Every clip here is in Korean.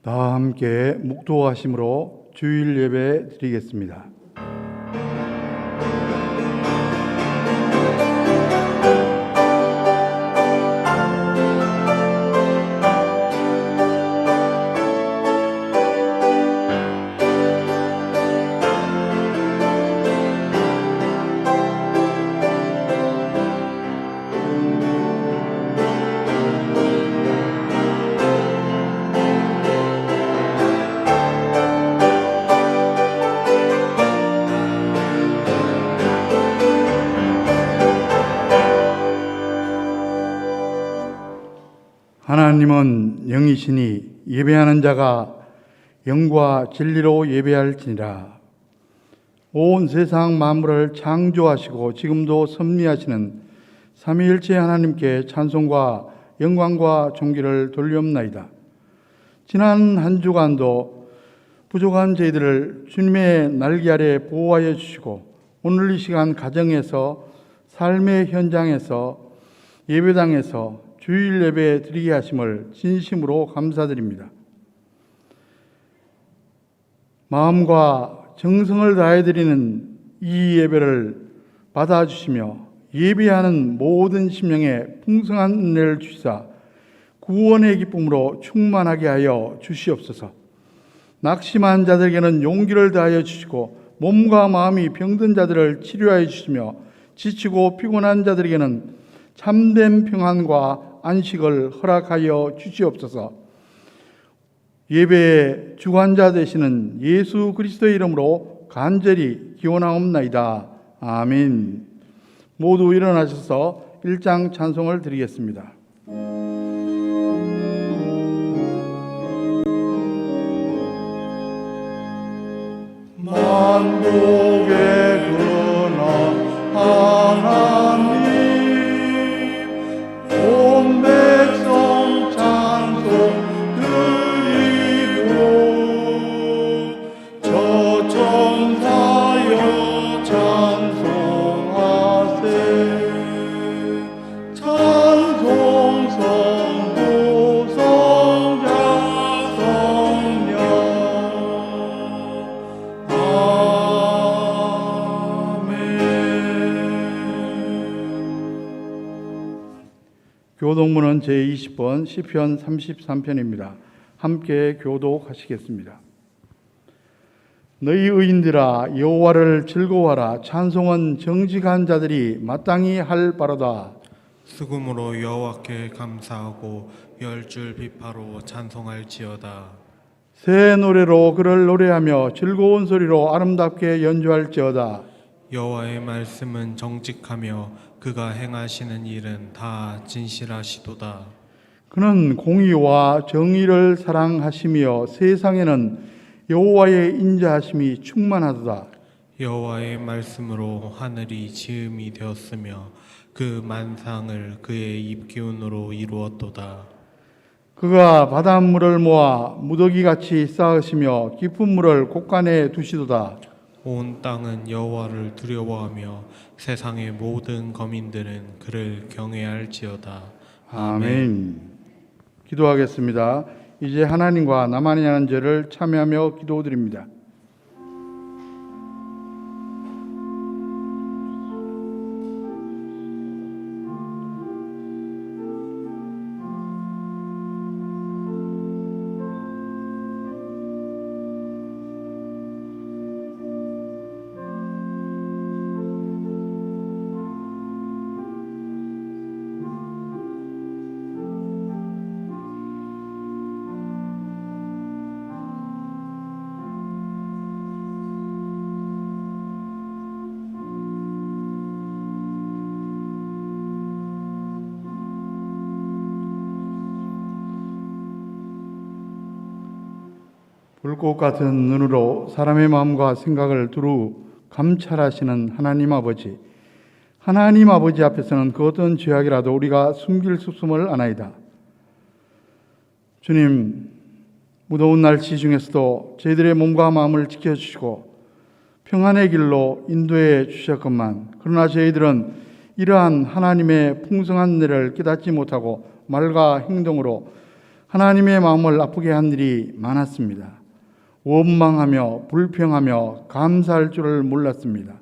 다 함께 묵도하심으로 주일 예배 드리겠습니다. 하나님은 영이시니 예배하는 자가 영과 진리로 예배할지니라. 온 세상 만물을 창조하시고 지금도 섭리하시는 삼위일체 하나님께 찬송과 영광과 존귀를 돌리옵나이다. 지난 한 주간도 부족한 저희들을 주님의 날개 아래 보호하여 주시고 오늘 이 시간 가정에서 삶의 현장에서 예배당에서 주일 예배 드리게 하심을 진심으로 감사드립니다. 마음과 정성을 다해 드리는 이 예배를 받아주시며 예배하는 모든 심령에 풍성한 은혜를 주시사 구원의 기쁨으로 충만하게 하여 주시옵소서. 낙심한 자들에게는 용기를 다하여 주시고 몸과 마음이 병든 자들을 치료하여 주시며 지치고 피곤한 자들에게는 참된 평안과 안식을 허락하여 주시옵소서. 예배의 주관자 되시는 예수 그리스도의 이름으로 간절히 기원하옵나이다. 아멘. 모두 일어나셔서 1장 찬송을 드리겠습니다. 만국의 근원 하나님, 온 백성 찬송 드리고 저 천사여 찬송하세. 찬송 성부 성자 성령 교독문은 제20번 시편 33편입니다. 함께 교독하시겠습니다. 너희 의인들아 여호와를 즐거워하라. 찬송은 정직한 자들이 마땅히 할 바로다. 수금으로 여호와께 감사하고 열줄 비파로 찬송할지어다. 새 노래로 그를 노래하며 즐거운 소리로 아름답게 연주할지어다. 여호와의 말씀은 정직하며 그가 행하시는 일은 다 진실하시도다. 그는 공의와 정의를 사랑하시며 세상에는 여호와의 인자하심이 충만하도다. 여호와의 말씀으로 하늘이 지음이 되었으며 그 만상을 그의 입기운으로 이루었도다. 그가 바닷물을 모아 무더기같이 쌓으시며 깊은 물을 곳간에 두시도다. 온 땅은 여호와를 두려워하며 세상의 모든 거민들은 그를 경외할지어다. 아멘. 기도하겠습니다. 이제 하나님과 나만이 하는 죄를 참여하며 기도드립니다. 불꽃 같은 눈으로 사람의 마음과 생각을 두루 감찰하시는 하나님 아버지, 하나님 아버지 앞에서는 그 어떤 죄악이라도 우리가 숨길 수 없음을 아나이다. 주님, 무더운 날씨 중에서도 저희들의 몸과 마음을 지켜주시고 평안의 길로 인도해 주셨건만, 그러나 저희들은 이러한 하나님의 풍성한 은혜를 깨닫지 못하고 말과 행동으로 하나님의 마음을 아프게 한 일이 많았습니다. 원망하며 불평하며 감사할 줄을 몰랐습니다.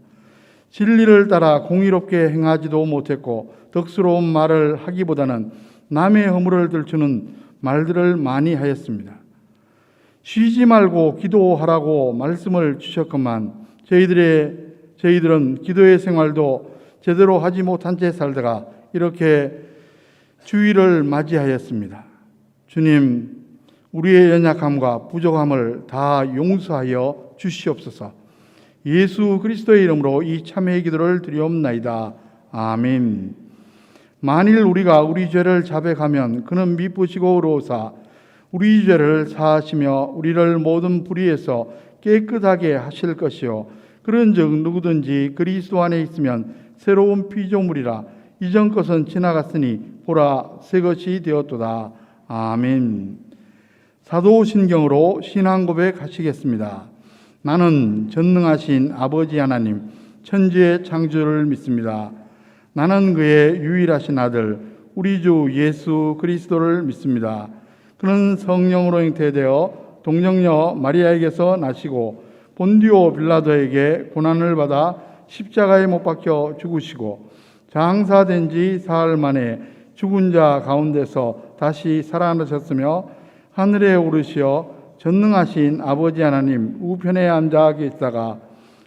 진리를 따라 공의롭게 행하지도 못했고 덕스러운 말을 하기보다는 남의 허물을 들추는 말들을 많이 하였습니다. 쉬지 말고 기도하라고 말씀을 주셨건만 저희들은 기도의 생활도 제대로 하지 못한 채 살다가 이렇게 주일을 맞이하였습니다. 주님, 우리의 연약함과 부족함을 다 용서하여 주시옵소서. 예수 그리스도의 이름으로 이 참회의 기도를 드리옵나이다. 아멘. 만일 우리가 우리 죄를 자백하면 그는 미쁘시고 의로우사 우리 죄를 사하시며 우리를 모든 불의에서 깨끗하게 하실 것이요 그런즉 누구든지 그리스도 안에 있으면 새로운 피조물이라 이전 것은 지나갔으니 보라 새 것이 되었도다. 아멘. 사도신경으로 신앙 고백하시겠습니다. 나는 전능하신 아버지 하나님 천지의 창조를 믿습니다. 나는 그의 유일하신 아들 우리 주 예수 그리스도를 믿습니다. 그는 성령으로 잉태되어 동정녀 마리아에게서 나시고 본디오 빌라도에게 고난을 받아 십자가에 못 박혀 죽으시고 장사된 지 사흘 만에 죽은 자 가운데서 다시 살아나셨으며 하늘에 오르시어 전능하신 아버지 하나님 우편에 앉아 계시다가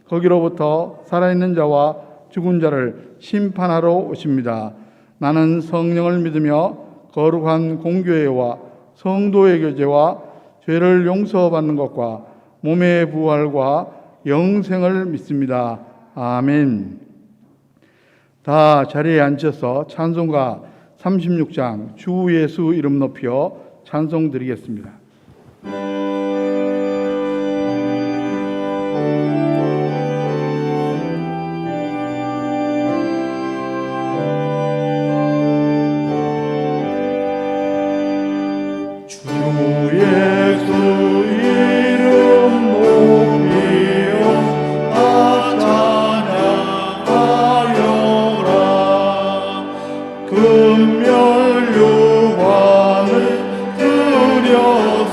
거기로부터 살아있는 자와 죽은 자를 심판하러 오십니다. 나는 성령을 믿으며 거룩한 공교회와 성도의 교제와 죄를 용서받는 것과 몸의 부활과 영생을 믿습니다. 아멘. 다 자리에 앉아서 찬송가 36장 주 예수 이름 높여 찬송 드리겠습니다. 금멸유관을 드려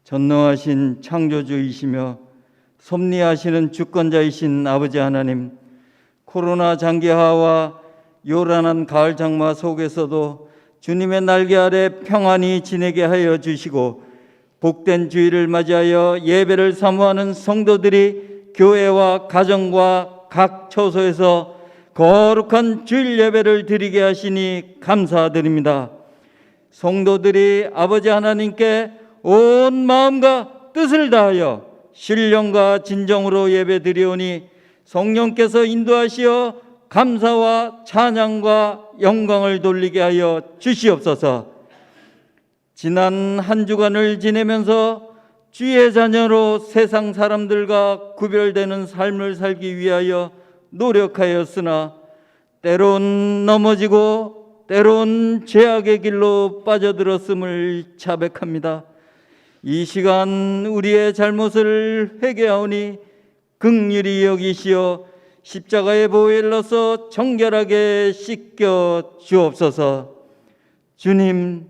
전능하신 창조주이시며 섭리하시는 주권자이신 아버지 하나님, 코로나 장기화와 요란한 가을 장마 속에서도 주님의 날개 아래 평안히 지내게 하여 주시고, 복된 주일을 맞이하여 예배를 사모하는 성도들이 교회와 가정과 각 처소에서 거룩한 주일 예배를 드리게 하시니 감사드립니다. 성도들이 아버지 하나님께 온 마음과 뜻을 다하여 신령과 진정으로 예배 드리오니 성령께서 인도하시어 감사와 찬양과 영광을 돌리게 하여 주시옵소서. 지난 한 주간을 지내면서 주의 자녀로 세상 사람들과 구별되는 삶을 살기 위하여 노력하였으나 때론 넘어지고 때론 죄악의 길로 빠져들었음을 자백합니다. 이 시간 우리의 잘못을 회개하오니 긍휼히 여기시어 십자가의 보혈을 넣어서 정결하게 씻겨 주옵소서. 주님,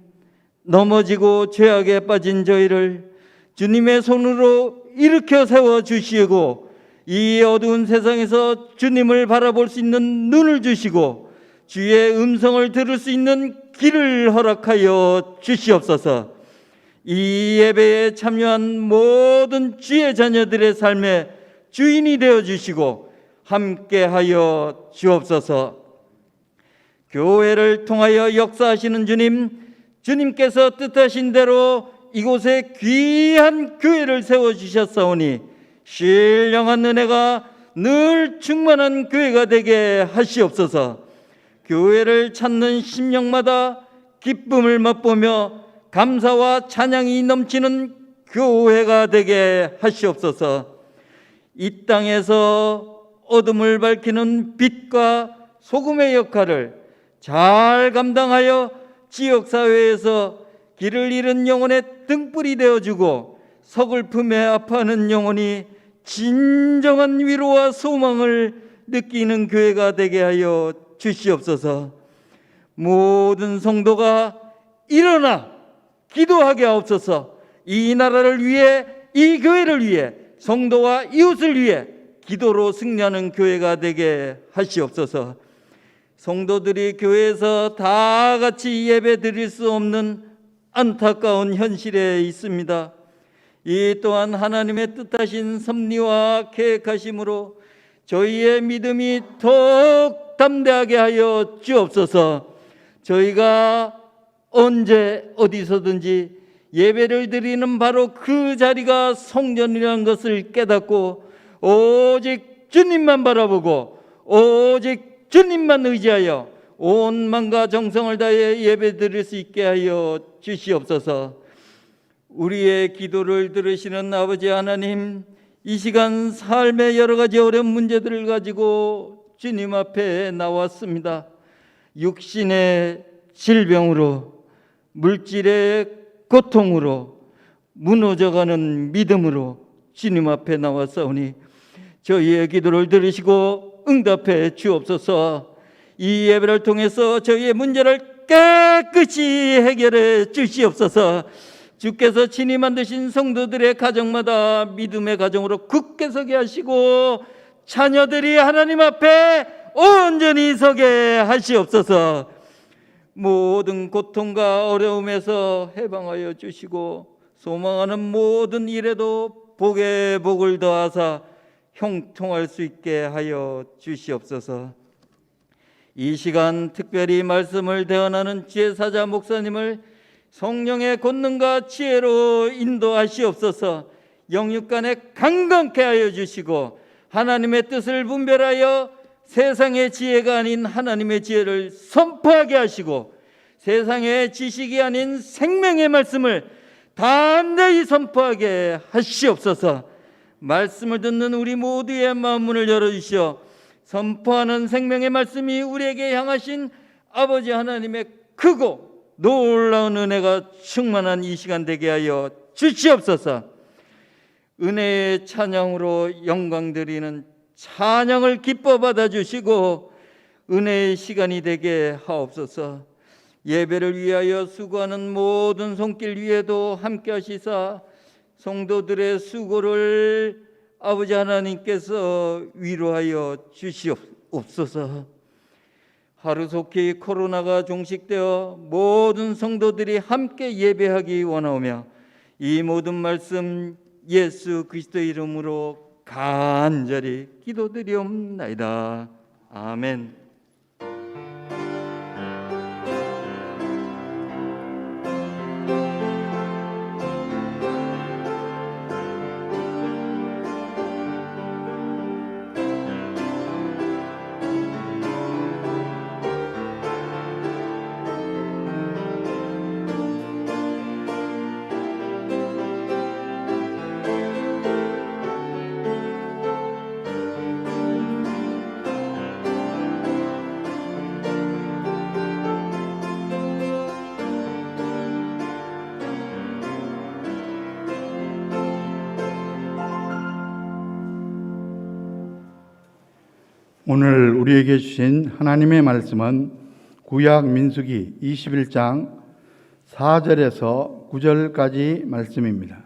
넘어지고 죄악에 빠진 저희를 주님의 손으로 일으켜 세워 주시고, 이 어두운 세상에서 주님을 바라볼 수 있는 눈을 주시고 주의 음성을 들을 수 있는 귀를 허락하여 주시옵소서. 이 예배에 참여한 모든 주의 자녀들의 삶에 주인이 되어 주시고 함께하여 주옵소서. 교회를 통하여 역사하시는 주님, 주님께서 뜻하신 대로 이곳에 귀한 교회를 세워주셨사오니 신령한 은혜가 늘 충만한 교회가 되게 하시옵소서. 교회를 찾는 심령마다 기쁨을 맛보며 감사와 찬양이 넘치는 교회가 되게 하시옵소서. 이 땅에서 어둠을 밝히는 빛과 소금의 역할을 잘 감당하여 지역사회에서 길을 잃은 영혼의 등불이 되어주고 서글픔에 아파하는 영혼이 진정한 위로와 소망을 느끼는 교회가 되게 하여 주시옵소서. 모든 성도가 일어나 기도하게 하옵소서. 이 나라를 위해, 이 교회를 위해, 성도와 이웃을 위해 기도로 승리하는 교회가 되게 하시옵소서. 성도들이 교회에서 다 같이 예배 드릴 수 없는 안타까운 현실에 있습니다. 이 또한 하나님의 뜻하신 섭리와 계획하심으로 저희의 믿음이 더욱 담대하게 하여 주옵소서. 저희가 언제 어디서든지 예배를 드리는 바로 그 자리가 성전이라는 것을 깨닫고 오직 주님만 바라보고 오직 주님만 의지하여 온 마음과 정성을 다해 예배 드릴 수 있게 하여 주시옵소서. 우리의 기도를 들으시는 아버지 하나님, 이 시간 삶의 여러 가지 어려운 문제들을 가지고 주님 앞에 나왔습니다. 육신의 질병으로, 물질의 고통으로, 무너져가는 믿음으로 주님 앞에 나왔사오니 저희의 기도를 들으시고 응답해 주옵소서. 이 예배를 통해서 저희의 문제를 깨끗이 해결해 주시옵소서. 주께서 친히 만드신 성도들의 가정마다 믿음의 가정으로 굳게 서게 하시고 자녀들이 하나님 앞에 온전히 서게 하시옵소서. 모든 고통과 어려움에서 해방하여 주시고 소망하는 모든 일에도 복에 복을 더하사 형통할 수 있게 하여 주시옵소서. 이 시간 특별히 말씀을 대언하는 지혜사자 목사님을 성령의 권능과 지혜로 인도하시옵소서. 영육간에 강건케 하여 주시고 하나님의 뜻을 분별하여 세상의 지혜가 아닌 하나님의 지혜를 선포하게 하시고 세상의 지식이 아닌 생명의 말씀을 담대히 선포하게 하시옵소서. 말씀을 듣는 우리 모두의 마음 문을 열어주시어 선포하는 생명의 말씀이 우리에게 향하신 아버지 하나님의 크고 놀라운 은혜가 충만한 이 시간 되게 하여 주시옵소서. 은혜의 찬양으로 영광 드리는 찬양을 기뻐 받아주시고 은혜의 시간이 되게 하옵소서. 예배를 위하여 수고하는 모든 손길 위에도 함께 하시사 성도들의 수고를 아버지 하나님께서 위로하여 주시옵소서. 하루속히 코로나가 종식되어 모든 성도들이 함께 예배하기 원하오며 이 모든 말씀 예수 그리스도 이름으로 간절히 기도드리옵나이다. 아멘. 오늘 우리에게 주신 하나님의 말씀은 구약 민수기 21장 4절에서 9절까지 말씀입니다.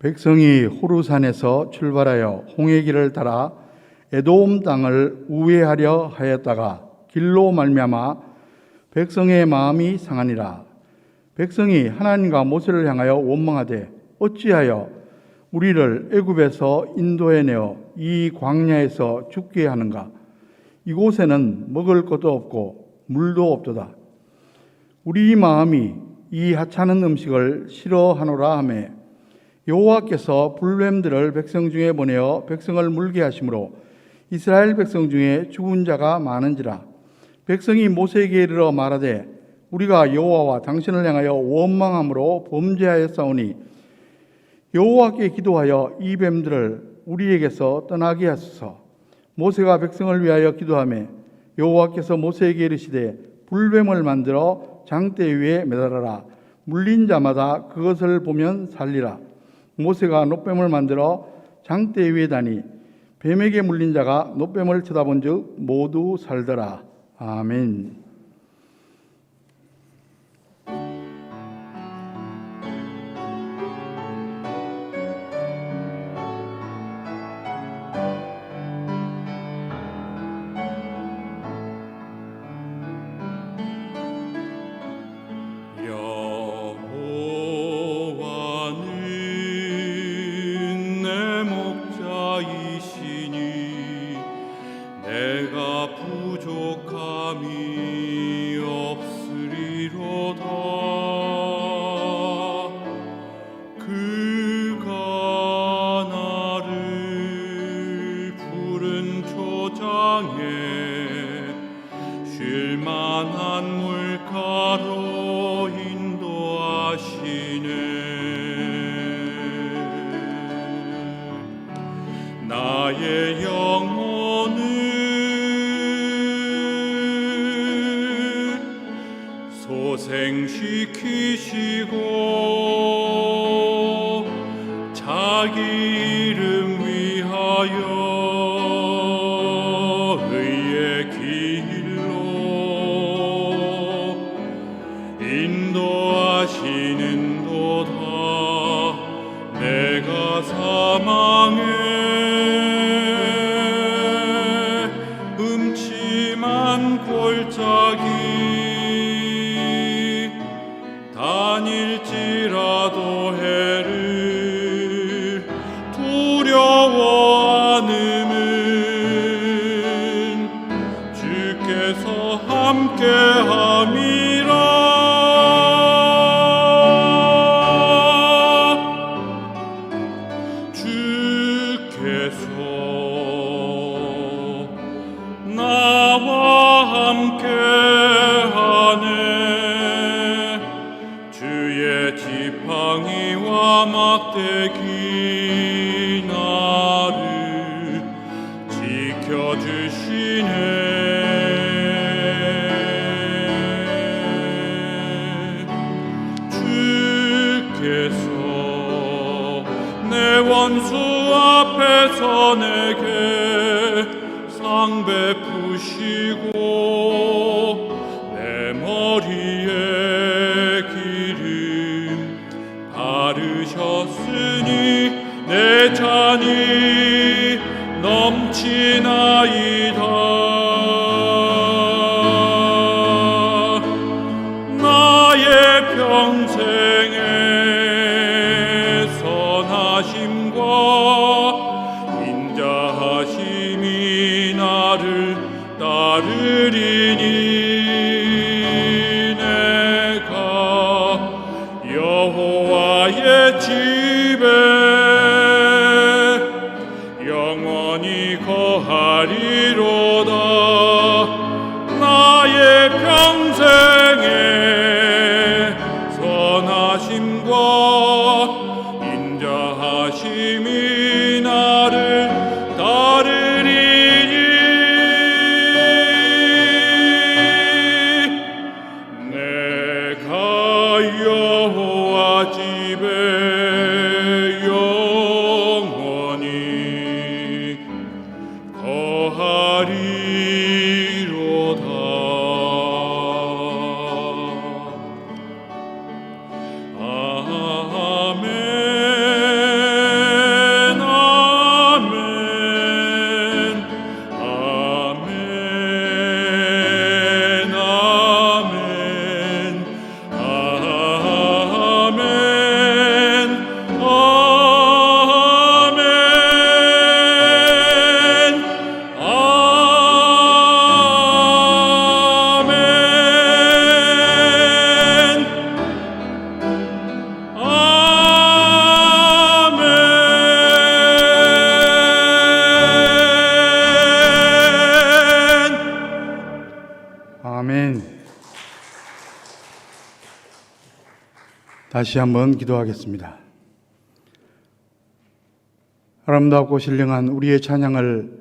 백성이 호르산에서 출발하여 홍해길을 따라 에돔 땅을 우회하려 하였다가 길로 말미암아 백성의 마음이 상하니라. 백성이 하나님과 모세를 향하여 원망하되 어찌하여 우리를 애굽에서 인도해내어 이 광야에서 죽게 하는가? 이곳에는 먹을 것도 없고 물도 없도다. 우리 마음이 이 하찮은 음식을 싫어하노라 하매 여호와께서 불뱀들을 백성 중에 보내어 백성을 물게 하심으로 이스라엘 백성 중에 죽은 자가 많은지라. 백성이 모세에게 이르러 말하되 우리가 여호와와 당신을 향하여 원망함으로 범죄하였사오니 여호와께 기도하여 이 뱀들을 우리에게서 떠나게 하소서. 모세가 백성을 위하여 기도하며 여호와께서 모세에게 이르시되 불뱀을 만들어 장대 위에 매달아라. 물린 자마다 그것을 보면 살리라. 모세가 놋뱀을 만들어 장대 위에 다니 뱀에게 물린 자가 놋뱀을 쳐다본즉 모두 살더라. 아멘. 쉴만한 물가로 인도하시네. 나의 영혼을 소생시키시고 자기 이름 위하여 인도하시는도다. 내가 사망의 음침한 골짜기 다닐지라도 해를 두려워하는 주께서 함께함이라. 나와 함께하네. 주의 지팡이와 막대기 나를 지켜주시네. 주께서 내 원수 앞에서 내게 상 베푸시고 내 평안이 넘치나이다. 나의 평생에 선하심과 인자하심이 나를 따르리니 내가 여호와의 집에 영원히 거하리로다. 나의 평생에 선하심과 인자하심이 나를 따르리니 내가 여호와 집에 영원히 거하리로다. 아멘, 아멘, 아멘, 아멘, 아멘, 아멘. 다시 한번 기도하겠습니다. 아름답고 신령한 우리의 찬양을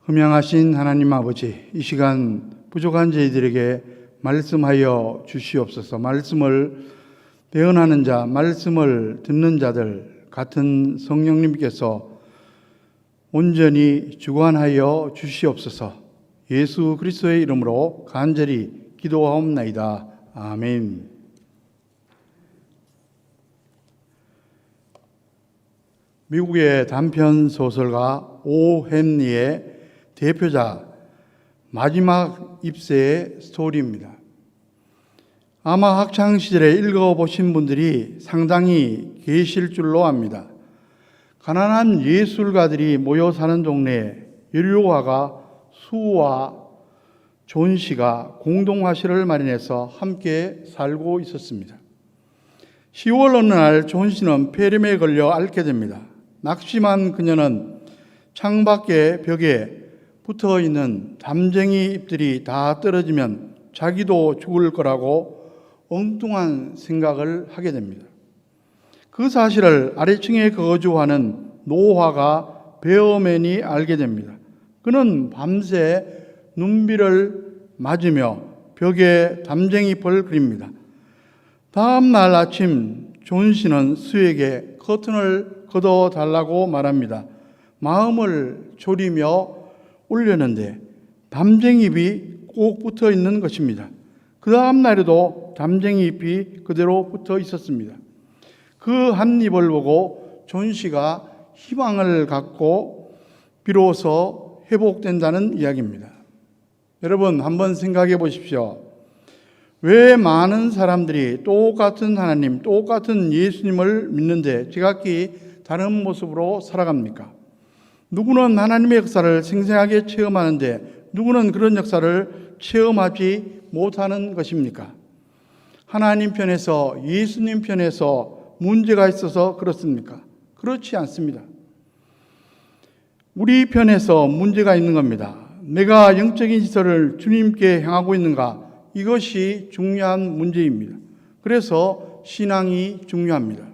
흠양하신 하나님 아버지, 이 시간 부족한 저희들에게 말씀하여 주시옵소서. 말씀을 대언하는 자, 말씀을 듣는 자들 같은 성령님께서 온전히 주관하여 주시옵소서. 예수 그리스도의 이름으로 간절히 기도하옵나이다. 아멘. 미국의 단편 소설가 오 헨리의 대표작 마지막 잎새의 스토리입니다. 아마 학창시절에 읽어보신 분들이 상당히 계실 줄로 압니다. 가난한 예술가들이 모여 사는 동네에 연료화가 수와 존 씨가 공동화실을 마련해서 함께 살고 있었습니다. 10월 어느 날 존 씨는 폐렴에 걸려 앓게 됩니다. 낙심한 그녀는 창밖의 벽에 붙어있는 담쟁이 잎들이 다 떨어지면 자기도 죽을 거라고 엉뚱한 생각을 하게 됩니다. 그 사실을 아래층에 거주하는 노화가 베어맨이 알게 됩니다. 그는 밤새 눈비를 맞으며 벽에 담쟁이잎을 그립니다. 다음 날 아침 존 씨는 수에게 커튼을 걷어달라고 말합니다. 마음을 졸이며 올렸는데 담쟁이잎이 꼭 붙어 있는 것입니다. 그 다음 날에도 담쟁이잎이 그대로 붙어 있었습니다. 그 한 잎을 보고 존 씨가 희망을 갖고 비로소 회복된다는 이야기입니다. 여러분 한번 생각해 보십시오. 왜 많은 사람들이 똑같은 하나님, 똑같은 예수님을 믿는데 지각히 다른 모습으로 살아갑니까? 누구는 하나님의 역사를 생생하게 체험하는데 누구는 그런 역사를 체험하지 못하는 것입니까? 하나님 편에서, 예수님 편에서 문제가 있어서 그렇습니까? 그렇지 않습니다. 우리 편에서 문제가 있는 겁니다. 내가 영적인 시설을 주님께 향하고 있는가? 이것이 중요한 문제입니다. 그래서 신앙이 중요합니다.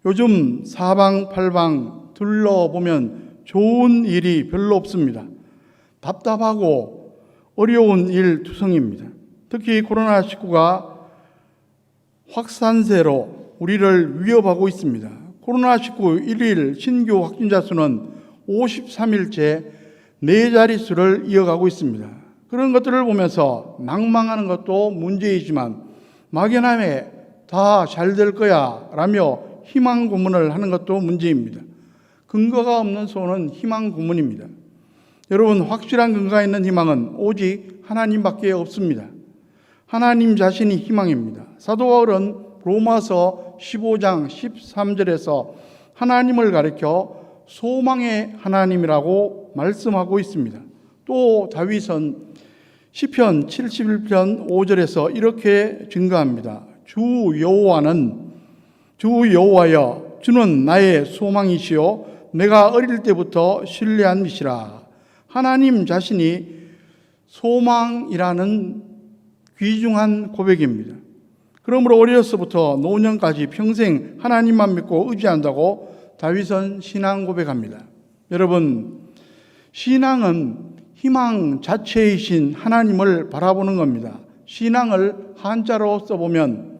요즘 사방팔방 둘러보면 좋은 일이 별로 없습니다. 답답하고 어려운 일 투성입니다. 특히 코로나19가 확산세로 우리를 위협하고 있습니다. 코로나19 일일 신규 확진자 수는 53일째 4자릿수를 이어가고 있습니다. 그런 것들을 보면서 낭망하는 것도 문제이지만 막연함에 다 잘 될 거야 라며 희망 고문을 하는 것도 문제입니다. 근거가 없는 소원은 희망 고문입니다. 여러분, 확실한 근거가 있는 희망은 오직 하나님밖에 없습니다. 하나님 자신이 희망입니다. 사도 바울은 로마서 15장 13절에서 하나님을 가리켜 소망의 하나님이라고 말씀하고 있습니다. 또 다윗은 시편 71편 5절에서 이렇게 증거합니다. 주 여호와여, 주는 나의 소망이시요 내가 어릴 때부터 신뢰한 이시라. 하나님 자신이 소망이라는 귀중한 고백입니다. 그러므로 어려서부터 노년까지 평생 하나님만 믿고 의지한다고 다윗은 신앙 고백합니다. 여러분, 신앙은 희망 자체이신 하나님을 바라보는 겁니다. 신앙을 한자로 써보면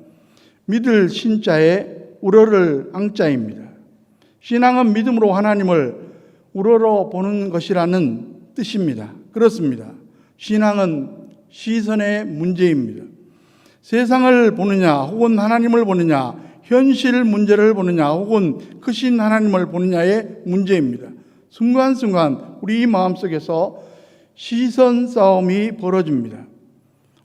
믿을 신자에 우러를 앙자입니다. 신앙은 믿음으로 하나님을 우러러 보는 것이라는 뜻입니다. 그렇습니다. 신앙은 시선의 문제입니다. 세상을 보느냐 혹은 하나님을 보느냐, 현실 문제를 보느냐 혹은 크신 하나님을 보느냐의 문제입니다. 순간순간 우리 마음속에서 시선 싸움이 벌어집니다.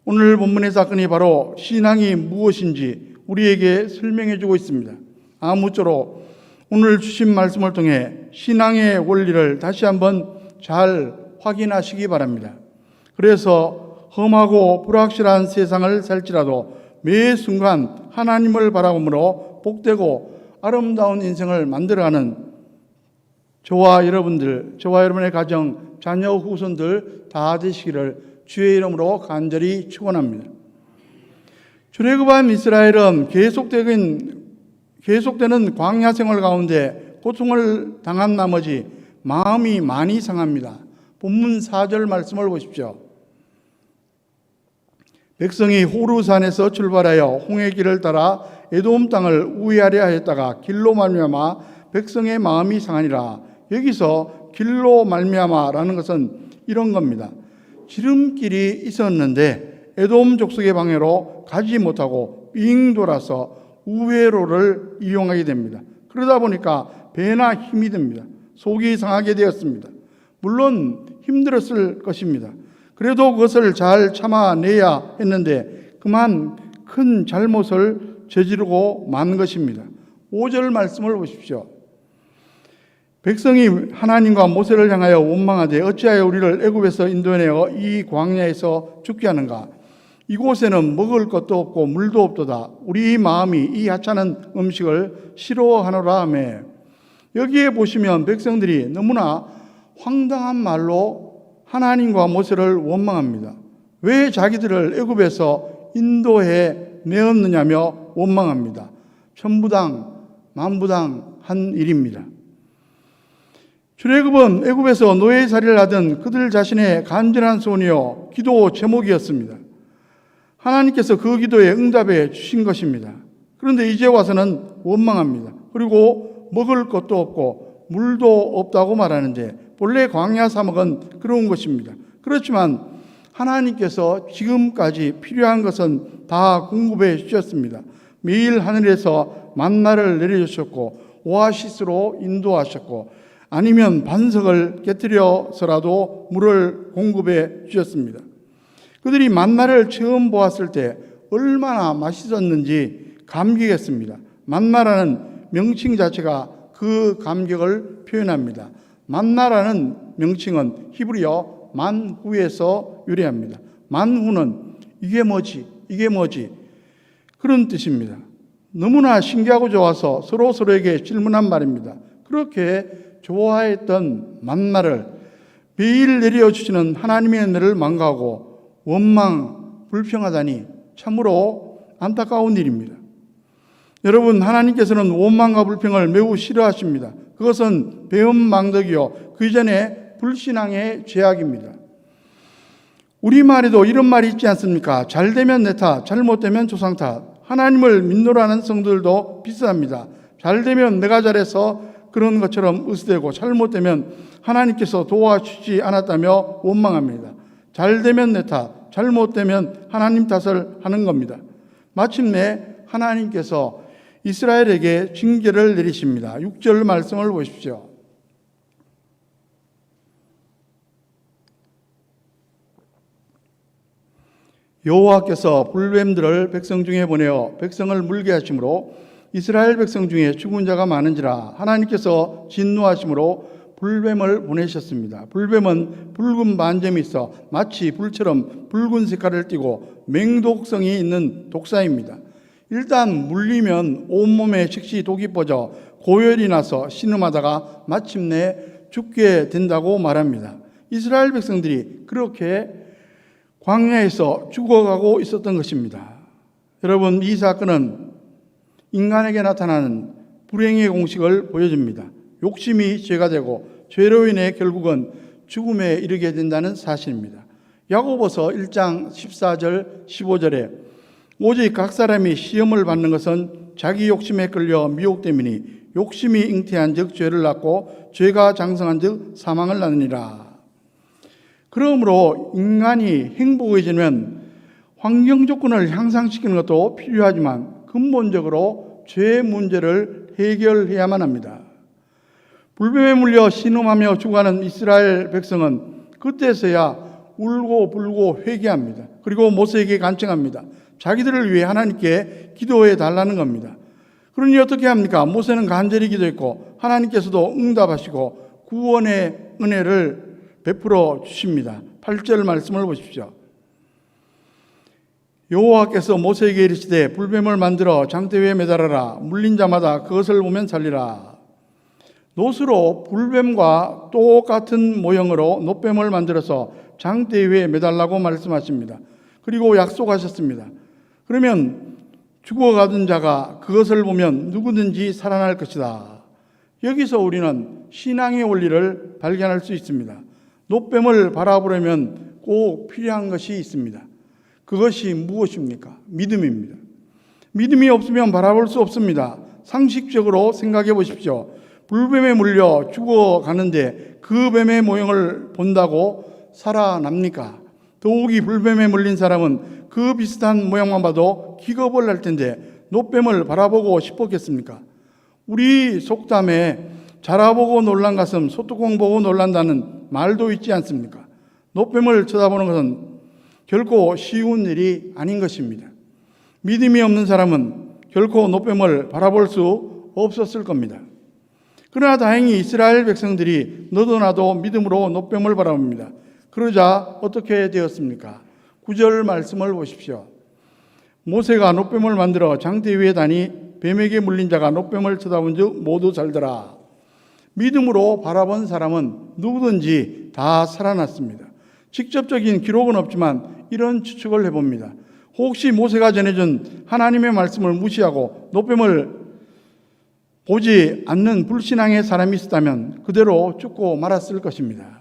오늘 본문의 사건이 바로 신앙이 무엇인지 우리에게 설명해 주고 있습니다. 아무쪼록 오늘 주신 말씀을 통해 신앙의 원리를 다시 한번 잘 확인하시기 바랍니다. 그래서 험하고 불확실한 세상을 살지라도 매 순간 하나님을 바라봄으로 복되고 아름다운 인생을 만들어가는 저와 여러분의 가정, 자녀, 후손들 다 되시기를 주의 이름으로 간절히 축원합니다. 출애굽한 이스라엘은 계속되는 광야 생활 가운데 고통을 당한 나머지 마음이 많이 상합니다. 본문 4절 말씀을 보십시오. 백성이 호르산에서 출발하여 홍해 길을 따라 에돔 땅을 우회하려 하였다가 길로 말미암아 백성의 마음이 상하니라. 여기서 길로 말미암아라는 것은 이런 겁니다. 지름길이 있었는데 에돔 족속의 방해로 가지 못하고 빙 돌아서 우회로를 이용하게 됩니다. 그러다 보니까 배나 힘이 듭니다. 속이 상하게 되었습니다. 물론 힘들었을 것입니다. 그래도 그것을 잘 참아내야 했는데 그만 큰 잘못을 저지르고 만 것입니다. 5절 말씀을 보십시오. 백성이 하나님과 모세를 향하여 원망하되 어찌하여 우리를 애굽에서 인도해내어 이 광야에서 죽게 하는가? 이곳에는 먹을 것도 없고 물도 없도다. 우리 마음이 이 하찮은 음식을 싫어하노라 하며, 여기에 보시면 백성들이 너무나 황당한 말로 하나님과 모세를 원망합니다. 왜 자기들을 애굽에서 인도해 내었느냐며 원망합니다. 천부당 만부당 한 일입니다. 출애굽은 애굽에서 노예살이를 하던 그들 자신의 간절한 소원이요 기도 제목이었습니다. 하나님께서 그 기도에 응답해 주신 것입니다. 그런데 이제 와서는 원망합니다. 그리고 먹을 것도 없고 물도 없다고 말하는데 본래 광야 사막은 그런 것입니다. 그렇지만 하나님께서 지금까지 필요한 것은 다 공급해 주셨습니다. 매일 하늘에서 만나를 내려주셨고 오아시스로 인도하셨고 아니면 반석을 깨뜨려서라도 물을 공급해 주셨습니다. 그들이 만나를 처음 보았을 때 얼마나 맛있었는지 감격했습니다. 만나라는 명칭 자체가 그 감격을 표현합니다. 만나라는 명칭은 히브리어 만후에서 유래합니다. 만후는 이게 뭐지? 그런 뜻입니다. 너무나 신기하고 좋아서 서로에게 질문한 말입니다. 그렇게 좋아했던 만나를 매일 내려주시는 하나님의 은혜를 망가하고 원망, 불평하다니 참으로 안타까운 일입니다. 여러분, 하나님께서는 원망과 불평을 매우 싫어하십니다. 그것은 배은망덕이요 그 이전에 불신앙의 죄악입니다. 우리말에도 이런 말이 있지 않습니까? 잘되면 내 탓, 잘못되면 조상 탓. 하나님을 믿노라는 성도들도 비슷합니다. 잘되면 내가 잘해서 그런 것처럼 으스대고 잘못되면 하나님께서 도와주지 않았다며 원망합니다. 잘되면 내 탓, 잘못되면 하나님 탓을 하는 겁니다. 마침내 하나님께서 이스라엘에게 징계를 내리십니다. 6절 말씀을 보십시오. 여호와께서 불뱀들을 백성 중에 보내어 백성을 물게 하심으로 이스라엘 백성 중에 죽은 자가 많은지라. 하나님께서 진노하심으로 불뱀을 보내셨습니다. 불뱀은 붉은 반점이 있어 마치 불처럼 붉은 색깔을 띠고 맹독성이 있는 독사입니다. 일단 물리면 온몸에 즉시 독이 퍼져 고열이 나서 신음하다가 마침내 죽게 된다고 말합니다. 이스라엘 백성들이 그렇게 광야에서 죽어가고 있었던 것입니다. 여러분, 이 사건은 인간에게 나타나는 불행의 공식을 보여줍니다. 욕심이 죄가 되고 죄로 인해 결국은 죽음에 이르게 된다는 사실입니다. 야고보서 1장 14절 15절에 오직 각 사람이 시험을 받는 것은 자기 욕심에 끌려 미혹됨이니 욕심이 잉태한 즉 죄를 낳고 죄가 장성한 즉 사망을 낳느니라. 그러므로 인간이 행복해지면 환경 조건을 향상시키는 것도 필요하지만 근본적으로 죄 문제를 해결해야만 합니다. 불뱀에 물려 신음하며 죽어가는 이스라엘 백성은 그때서야 울고 불고 회개합니다. 그리고 모세에게 간청합니다. 자기들을 위해 하나님께 기도해 달라는 겁니다. 그러니 어떻게 합니까? 모세는 간절히 기도했고 하나님께서도 응답하시고 구원의 은혜를 베풀어 주십니다. 8절 말씀을 보십시오. 여호와께서 모세에게 이르시되 불뱀을 만들어 장대 위에 매달아라. 물린 자마다 그것을 보면 살리라. 놋으로 불뱀과 똑같은 모형으로 놋뱀을 만들어서 장대 위에 매달라고 말씀하십니다. 그리고 약속하셨습니다. 그러면 죽어가던 자가 그것을 보면 누구든지 살아날 것이다. 여기서 우리는 신앙의 원리를 발견할 수 있습니다. 놋뱀을 바라보려면 꼭 필요한 것이 있습니다. 그것이 무엇입니까? 믿음입니다. 믿음이 없으면 바라볼 수 없습니다. 상식적으로 생각해 보십시오. 불뱀에 물려 죽어가는데 그 뱀의 모형을 본다고 살아납니까? 더욱이 불뱀에 물린 사람은 그 비슷한 모양만 봐도 기겁을 할 텐데 놋뱀을 바라보고 싶었겠습니까? 우리 속담에 자라보고 놀란 가슴 소뚜껑 보고 놀란다는 말도 있지 않습니까? 놋뱀을 쳐다보는 것은 결코 쉬운 일이 아닌 것입니다. 믿음이 없는 사람은 결코 놋뱀을 바라볼 수 없었을 겁니다. 그러나 다행히 이스라엘 백성들이 너도 나도 믿음으로 놋뱀을 바라봅니다. 그러자 어떻게 되었습니까? 9절 말씀을 보십시오. 모세가 놋뱀을 만들어 장대 위에 다니 뱀에게 물린 자가 놋뱀을 쳐다본 즉 모두 살더라. 믿음으로 바라본 사람은 누구든지 다 살아났습니다. 직접적인 기록은 없지만 이런 추측을 해봅니다. 혹시 모세가 전해준 하나님의 말씀을 무시하고 놋뱀을 보지 않는 불신앙의 사람이 있었다면 그대로 죽고 말았을 것입니다.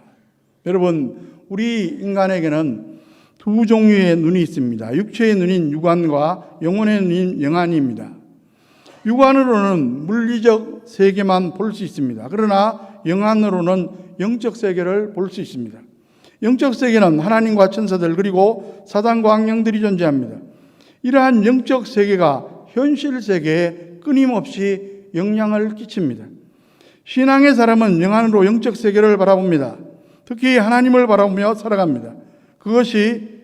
여러분, 우리 인간에게는 두 종류의 눈이 있습니다. 육체의 눈인 육안과 영혼의 눈인 영안입니다. 육안으로는 물리적 세계만 볼 수 있습니다. 그러나 영안으로는 영적 세계를 볼 수 있습니다. 영적 세계는 하나님과 천사들 그리고 사단과 악령들이 존재합니다. 이러한 영적 세계가 현실 세계에 끊임없이 영향을 끼칩니다. 신앙의 사람은 영안으로 영적 세계를 바라봅니다. 특히 하나님을 바라보며 살아갑니다. 그것이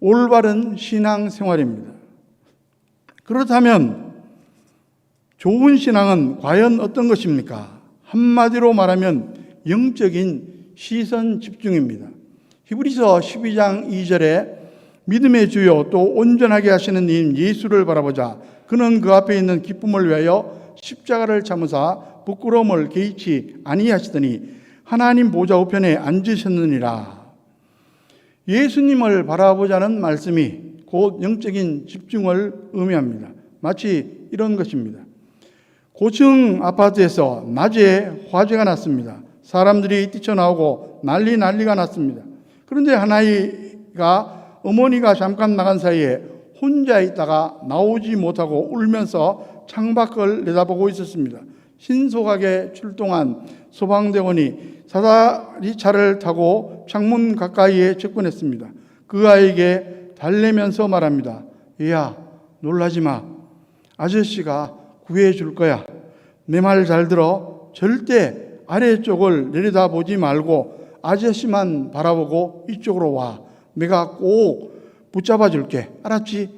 올바른 신앙 생활입니다. 그렇다면 좋은 신앙은 과연 어떤 것입니까? 한마디로 말하면 영적인 시선 집중입니다. 히브리서 12장 2절에 믿음의 주요 또 온전하게 하시는 이인 예수를 바라보자. 그는 그 앞에 있는 기쁨을 위하여 십자가를 참으사 부끄러움을 개의치 아니하시더니 하나님 보좌 우편에 앉으셨느니라. 예수님을 바라보자는 말씀이 곧 영적인 집중을 의미합니다. 마치 이런 것입니다. 고층 아파트에서 낮에 화재가 났습니다. 사람들이 뛰쳐나오고 난리가 났습니다. 그런데 한 아이가 어머니가 잠깐 나간 사이에 혼자 있다가 나오지 못하고 울면서 창밖을 내다보고 있었습니다. 신속하게 출동한 소방대원이 사다리 차를 타고 창문 가까이에 접근했습니다. 그 아이에게 달래면서 말합니다. 얘야, 놀라지 마. 아저씨가 구해줄 거야. 내 말 잘 들어. 절대 아래쪽을 내려다보지 말고 아저씨만 바라보고 이쪽으로 와. 내가 꼭 붙잡아 줄게. 알았지?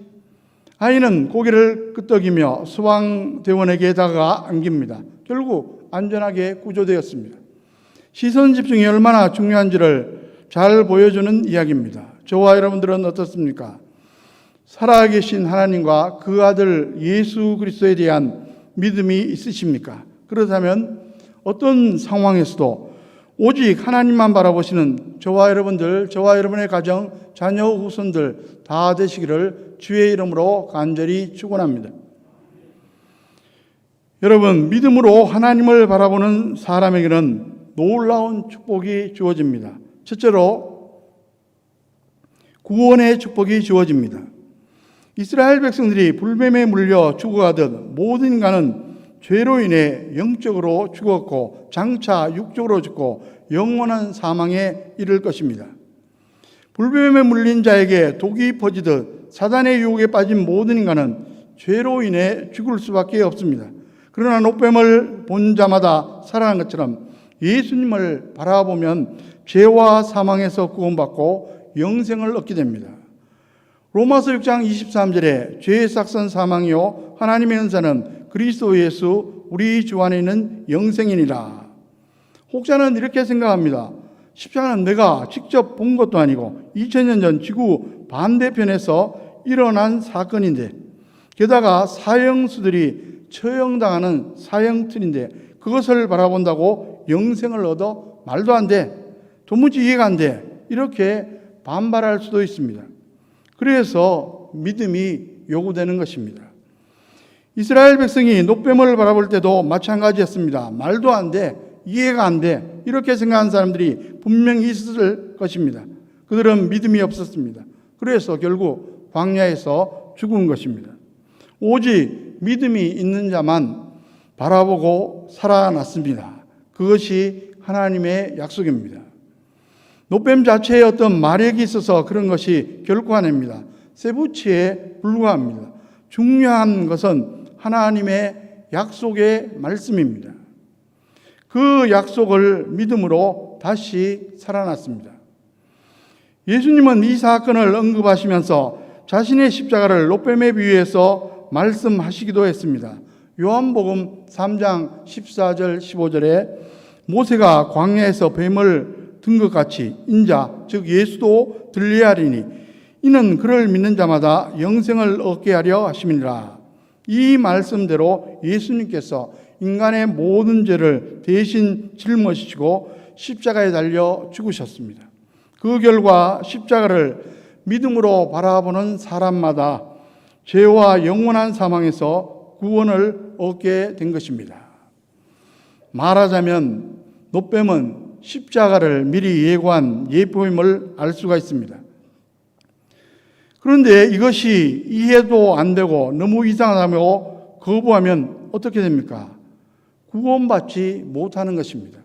아이는 고개를 끄덕이며 소방대원에게 다가가 안깁니다. 결국 안전하게 구조되었습니다. 시선 집중이 얼마나 중요한지를 잘 보여주는 이야기입니다. 저와 여러분들은 어떻습니까? 살아계신 하나님과 그 아들 예수 그리스도에 대한 믿음이 있으십니까? 그렇다면 어떤 상황에서도 오직 하나님만 바라보시는 저와 여러분들, 저와 여러분의 가정, 자녀, 후손들 다 되시기를 주의 이름으로 간절히 축원합니다. 여러분, 믿음으로 하나님을 바라보는 사람에게는 놀라운 축복이 주어집니다. 첫째로 구원의 축복이 주어집니다. 이스라엘 백성들이 불뱀에 물려 죽어가듯 모든 인간은 죄로 인해 영적으로 죽었고 장차 육적으로 죽고 영원한 사망에 이를 것입니다. 불뱀에 물린 자에게 독이 퍼지듯 사단의 유혹에 빠진 모든 인간은 죄로 인해 죽을 수밖에 없습니다. 그러나 노뱀을 본 자마다 살아난 것처럼 예수님을 바라보면 죄와 사망에서 구원받고 영생을 얻게 됩니다. 로마서 6장 23절에 죄의 삭선 사망이요 하나님의 은사는 그리스도 예수 우리 주 안에 있는 영생이니라. 혹자는 이렇게 생각합니다. 십자가는 내가 직접 본 것도 아니고 2000년 전 지구 반대편에서 일어난 사건인데 게다가 사형수들이 처형당하는 사형틀인데 그것을 바라본다고 영생을 얻어? 말도 안 돼. 도무지 이해가 안 돼. 이렇게 반발할 수도 있습니다. 그래서 믿음이 요구되는 것입니다. 이스라엘 백성이 노뱀을 바라볼 때도 마찬가지였습니다. 말도 안 돼. 이해가 안 돼. 이렇게 생각하는 사람들이 분명히 있을 것입니다. 그들은 믿음이 없었습니다. 그래서 결국 광야에서 죽은 것입니다. 오직 믿음이 있는 자만 바라보고 살아났습니다. 그것이 하나님의 약속입니다. 노뱀 자체에 어떤 마력이 있어서 그런 것이 결코 아닙니다. 세부치에 불과합니다. 중요한 것은 하나님의 약속의 말씀입니다. 그 약속을 믿음으로 다시 살아났습니다. 예수님은 이 사건을 언급하시면서 자신의 십자가를 노뱀에 비유해서 말씀하시기도 했습니다. 요한복음 3장 14절 15절에 모세가 광야에서 뱀을 든 것 같이 인자 즉 예수도 들려야 하리니 이는 그를 믿는 자마다 영생을 얻게 하려 하심이니라. 이 말씀대로 예수님께서 인간의 모든 죄를 대신 짊어지시고 십자가에 달려 죽으셨습니다. 그 결과 십자가를 믿음으로 바라보는 사람마다 죄와 영원한 사망에서 구원을 얻게 된 것입니다. 말하자면 노뱀은 십자가를 미리 예고한 예표임을 알 수가 있습니다. 그런데 이것이 이해도 안 되고 너무 이상하다며 거부하면 어떻게 됩니까? 구원받지 못하는 것입니다.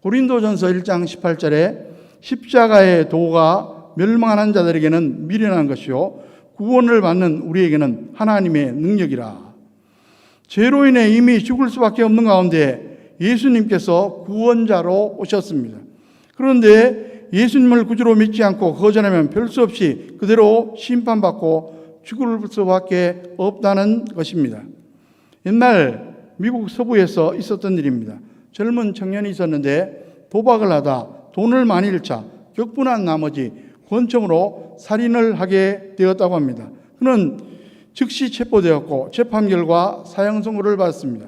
고린도전서 1장 18절에 십자가의 도가 멸망하는 자들에게는 미련한 것이요 구원을 받는 우리에게는 하나님의 능력이라. 죄로 인해 이미 죽을 수밖에 없는 가운데 예수님께서 구원자로 오셨습니다. 그런데 예수님을 구주로 믿지 않고 거절하면 별 수 없이 그대로 심판받고 죽을 수밖에 없다는 것입니다. 옛날 미국 서부에서 있었던 일입니다. 젊은 청년이 있었는데 도박을 하다 돈을 많이 잃자 격분한 나머지 권총으로 살인을 하게 되었다고 합니다. 그는 즉시 체포되었고 재판 결과 사형 선고를 받았습니다.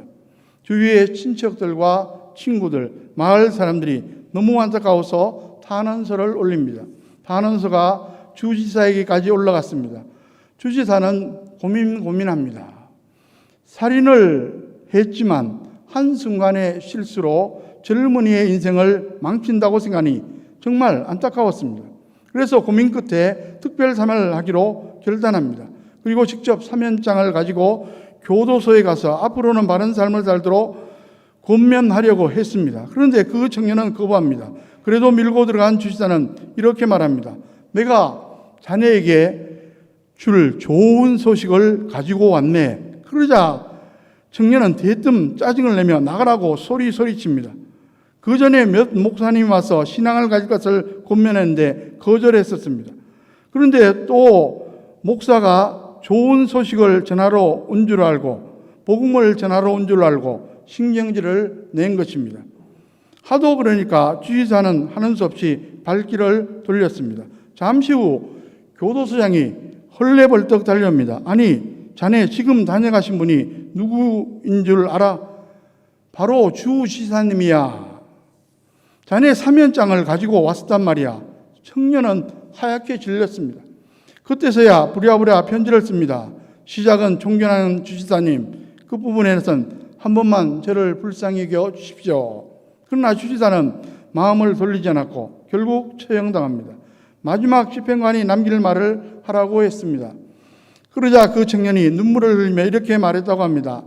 주위의 친척들과 친구들, 마을 사람들이 너무 안타까워서 탄원서를 올립니다. 탄원서가 주지사에게까지 올라갔습니다. 주지사는 고민합니다. 살인을 했지만 한순간의 실수로 젊은이의 인생을 망친다고 생각하니 정말 안타까웠습니다. 그래서 고민 끝에 특별 사면을 하기로 결단합니다. 그리고 직접 사면장을 가지고 교도소에 가서 앞으로는 바른 삶을 살도록 권면하려고 했습니다. 그런데 그 청년은 거부합니다. 그래도 밀고 들어간 주지사는 이렇게 말합니다. 내가 자네에게 줄 좋은 소식을 가지고 왔네. 그러자 청년은 대뜸 짜증을 내며 나가라고 소리칩니다. 그 전에 몇 목사님이 와서 신앙을 가질 것을 권면했는데 거절했었습니다. 그런데 또 목사가 좋은 소식을 전하러 온 줄 알고 복음을 전하러 온 줄 알고 신경질을 낸 것입니다. 하도 그러니까 주지사는 하는 수 없이 발길을 돌렸습니다. 잠시 후 교도소장이 헐레벌떡 달려옵니다. 아니, 자네 지금 다녀가신 분이 누구인 줄 알아? 바로 주지사님이야. 자네 사면장을 가지고 왔단 말이야. 청년은 하얗게 질렸습니다. 그때서야 부랴부랴 편지를 씁니다. 시작은 존경하는 주지사님, 그 부분에선 한 번만 저를 불쌍히 여겨 주십시오. 그러나 주지사는 마음을 돌리지 않았고 결국 처형당합니다. 마지막 집행관이 남길 말을 하라고 했습니다. 그러자 그 청년이 눈물을 흘리며 이렇게 말했다고 합니다.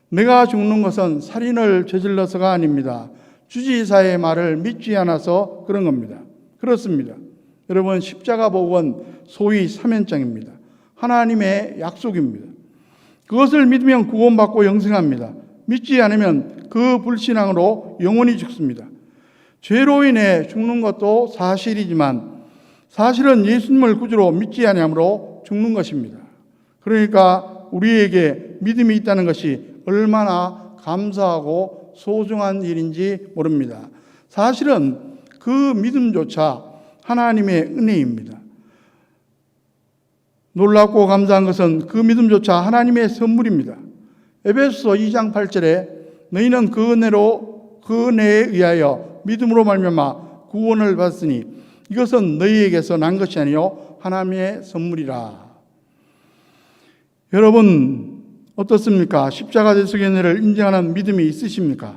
내가 죽는 것은 살인을 저질러서가 아닙니다. 주지사의 말을 믿지 않아서 그런 겁니다. 그렇습니다. 여러분, 십자가 복은 소위 사면장입니다. 하나님의 약속입니다. 그것을 믿으면 구원받고 영생합니다. 믿지 않으면 그 불신앙으로 영원히 죽습니다. 죄로 인해 죽는 것도 사실이지만 사실은 예수님을 구주로 믿지 아니함으로 죽는 것입니다. 그러니까 우리에게 믿음이 있다는 것이 얼마나 감사하고 소중한 일인지 모릅니다. 사실은 그 믿음조차 하나님의 은혜입니다. 놀랍고 감사한 것은 그 믿음조차 하나님의 선물입니다. 에베소서 2장 8절에 너희는 그 은혜에 의하여 믿음으로 말미암아 구원을 받았으니 이것은 너희에게서 난 것이 아니요 하나님의 선물이라. 여러분 어떻습니까? 십자가 대속의 은혜를 인정하는 믿음이 있으십니까?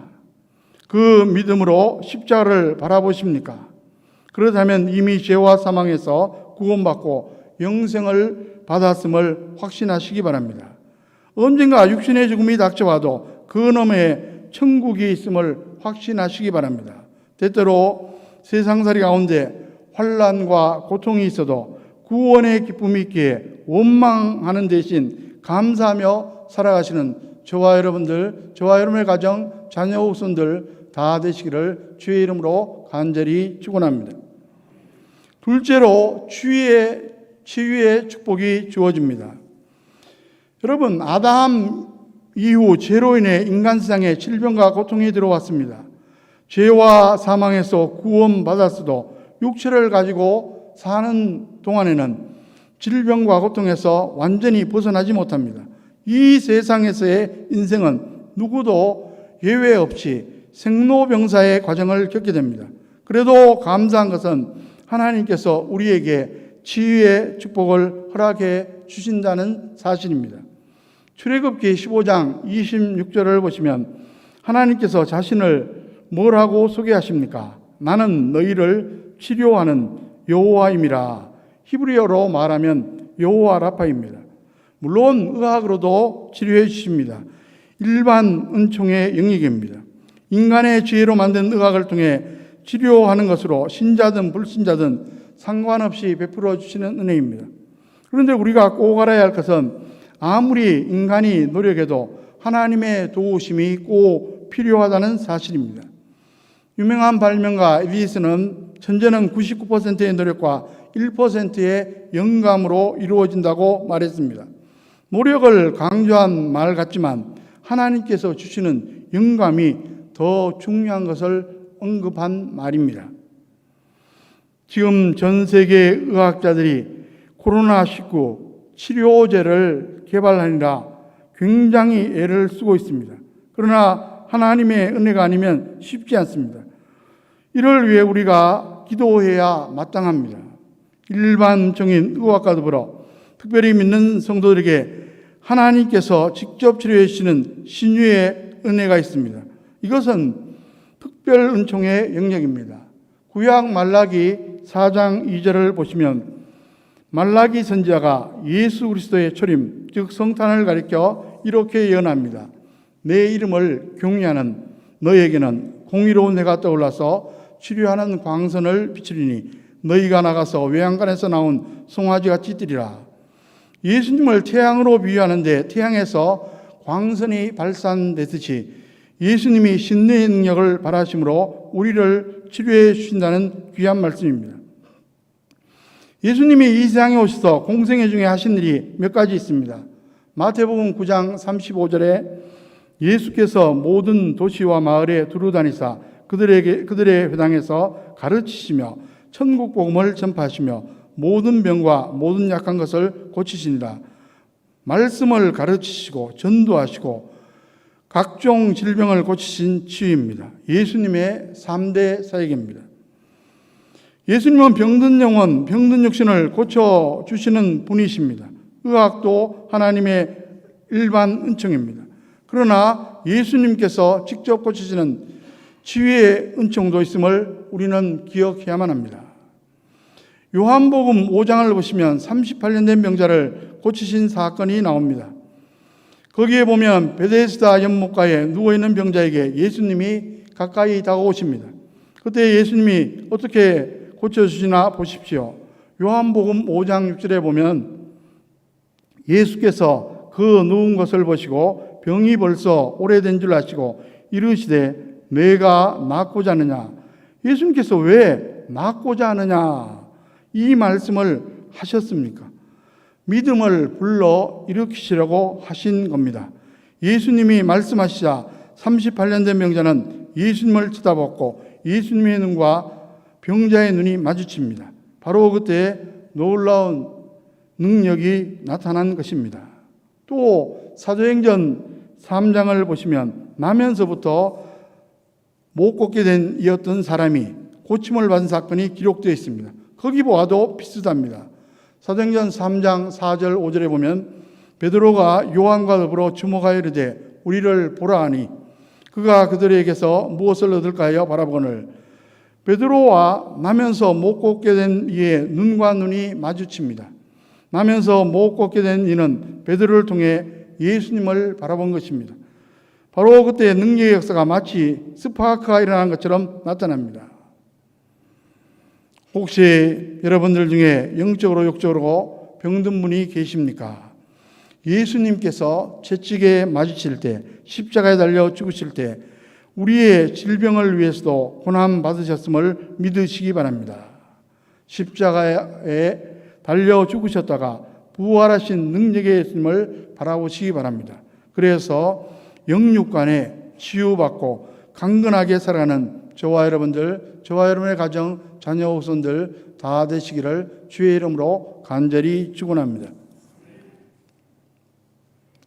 그 믿음으로 십자가를 바라보십니까? 그렇다면 이미 죄와 사망에서 구원받고 영생을 받았음을 확신하시기 바랍니다. 언젠가 육신의 죽음이 닥쳐와도 그 너머에 천국이 있음을 확신하시기 바랍니다. 때때로 세상살이 가운데 환난과 고통이 있어도 구원의 기쁨이 있기에 원망하는 대신 감사하며 살아가시는 저와 여러분들, 저와 여러분의 가정, 자녀 후손들 다 되시기를 주의 이름으로 간절히 축원합니다. 둘째로 치유의 축복이 주어집니다. 여러분, 아담 이후 죄로 인해 인간 세상에 질병과 고통이 들어왔습니다. 죄와 사망에서 구원받았어도 육체를 가지고 사는 동안에는 질병과 고통에서 완전히 벗어나지 못합니다. 이 세상에서의 인생은 누구도 예외 없이 생로병사의 과정을 겪게 됩니다. 그래도 감사한 것은 하나님께서 우리에게 치유의 축복을 허락해 주신다는 사실입니다. 출애굽기 15장 26절을 보시면 하나님께서 자신을 뭐라고 소개하십니까? 나는 너희를 치료하는 여호와임이라. 히브리어로 말하면 여호와 라파입니다. 물론 의학으로도 치료해 주십니다. 일반 은총의 영역입니다. 인간의 지혜로 만든 의학을 통해 치료하는 것으로 신자든 불신자든 상관없이 베풀어 주시는 은혜입니다. 그런데 우리가 꼭 알아야 할 것은 아무리 인간이 노력해도 하나님의 도우심이 꼭 필요하다는 사실입니다. 유명한 발명가 에디슨은 천재는 99%의 노력과 1%의 영감으로 이루어진다고 말했습니다. 노력을 강조한 말 같지만 하나님께서 주시는 영감이 더 중요한 것을 언급한 말입니다. 지금 전 세계 의학자들이 코로나19 치료제를 개발하느라 굉장히 애를 쓰고 있습니다. 그러나 하나님의 은혜가 아니면 쉽지 않습니다. 이를 위해 우리가 기도해야 마땅합니다. 일반적인 의학과 더불어 특별히 믿는 성도들에게 하나님께서 직접 치료해 주시는 신유의 은혜가 있습니다. 이것은 특별 은총의 영역입니다. 구약 말라기 4장 2절을 보시면 말라기 선지자가 예수 그리스도의 초림, 즉 성탄을 가리켜 이렇게 예언합니다. 내 이름을 경외하는 너에게는 공의로운 해가 떠올라서 치료하는 광선을 비추리니 너희가 나가서 외양간에서 나온 송아지같이 뛰리라. 예수님을 태양으로 비유하는데 태양에서 광선이 발산되듯이 예수님이 신뢰의 능력을 발하심으로 우리를 치료해 주신다는 귀한 말씀입니다. 예수님이 이 세상에 오셔서 공생애 중에 하신 일이 몇 가지 있습니다. 마태복음 9장 35절에 예수께서 모든 도시와 마을에 두루다니사 그들의 회당에서 가르치시며 천국 복음을 전파하시며 모든 병과 모든 약한 것을 고치시니라. 말씀을 가르치시고 전도하시고 각종 질병을 고치신 치유입니다. 예수님의 3대 사역입니다. 예수님은 병든 영혼, 병든 육신을 고쳐주시는 분이십니다. 의학도 하나님의 일반 은총입니다. 그러나 예수님께서 직접 고치시는 치유의 은총도 있음을 우리는 기억해야만 합니다. 요한복음 5장을 보시면 38년 된 병자를 고치신 사건이 나옵니다. 거기에 보면 베데스다 연못가에 누워있는 병자에게 예수님이 가까이 다가오십니다. 그때 예수님이 어떻게 고쳐주시나 보십시오. 요한복음 5장 6절에 보면 예수께서 그 누운 것을 보시고 병이 벌써 오래된 줄 아시고 이르시되 내가 낫고자 하느냐. 예수님께서 왜 낫고자 하느냐 이 말씀을 하셨습니까? 믿음을 불러 일으키시려고 하신 겁니다. 예수님이 말씀하시자 38년 된 병자는 예수님을 쳐다봤고 예수님의 눈과 병자의 눈이 마주칩니다. 바로 그때 놀라운 능력이 나타난 것입니다. 또 사도행전 3장을 보시면 나면서부터 못 걷게 된 이었던 사람이 고침을 받은 사건이 기록되어 있습니다. 거기 보아도 비슷합니다. 사도행전 3장 4절 5절에 보면 베드로가 요한과 더불어 주목하여 이르되 우리를 보라 하니 그가 그들에게서 무엇을 얻을까 하여 바라보거늘 베드로와 나면서 못 걷게 된 이의 눈과 눈이 마주칩니다. 나면서 못 걷게 된 이는 베드로를 통해 예수님을 바라본 것입니다. 바로 그때 능력의 역사가 마치 스파크가 일어난 것처럼 나타납니다. 혹시 여러분들 중에 영적으로 육적으로 병든 분이 계십니까? 예수님께서 채찍에 맞으실 때, 십자가에 달려 죽으실 때 우리의 질병을 위해서도 고난 받으셨음을 믿으시기 바랍니다. 십자가에 달려 죽으셨다가 부활하신 능력의 예수님을 바라보시기 바랍니다. 그래서 영육간에 치유받고 강건하게 살아가는 저와 여러분들, 저와 여러분의 가정, 자녀 후손들 다 되시기를 주의 이름으로 간절히 축원합니다.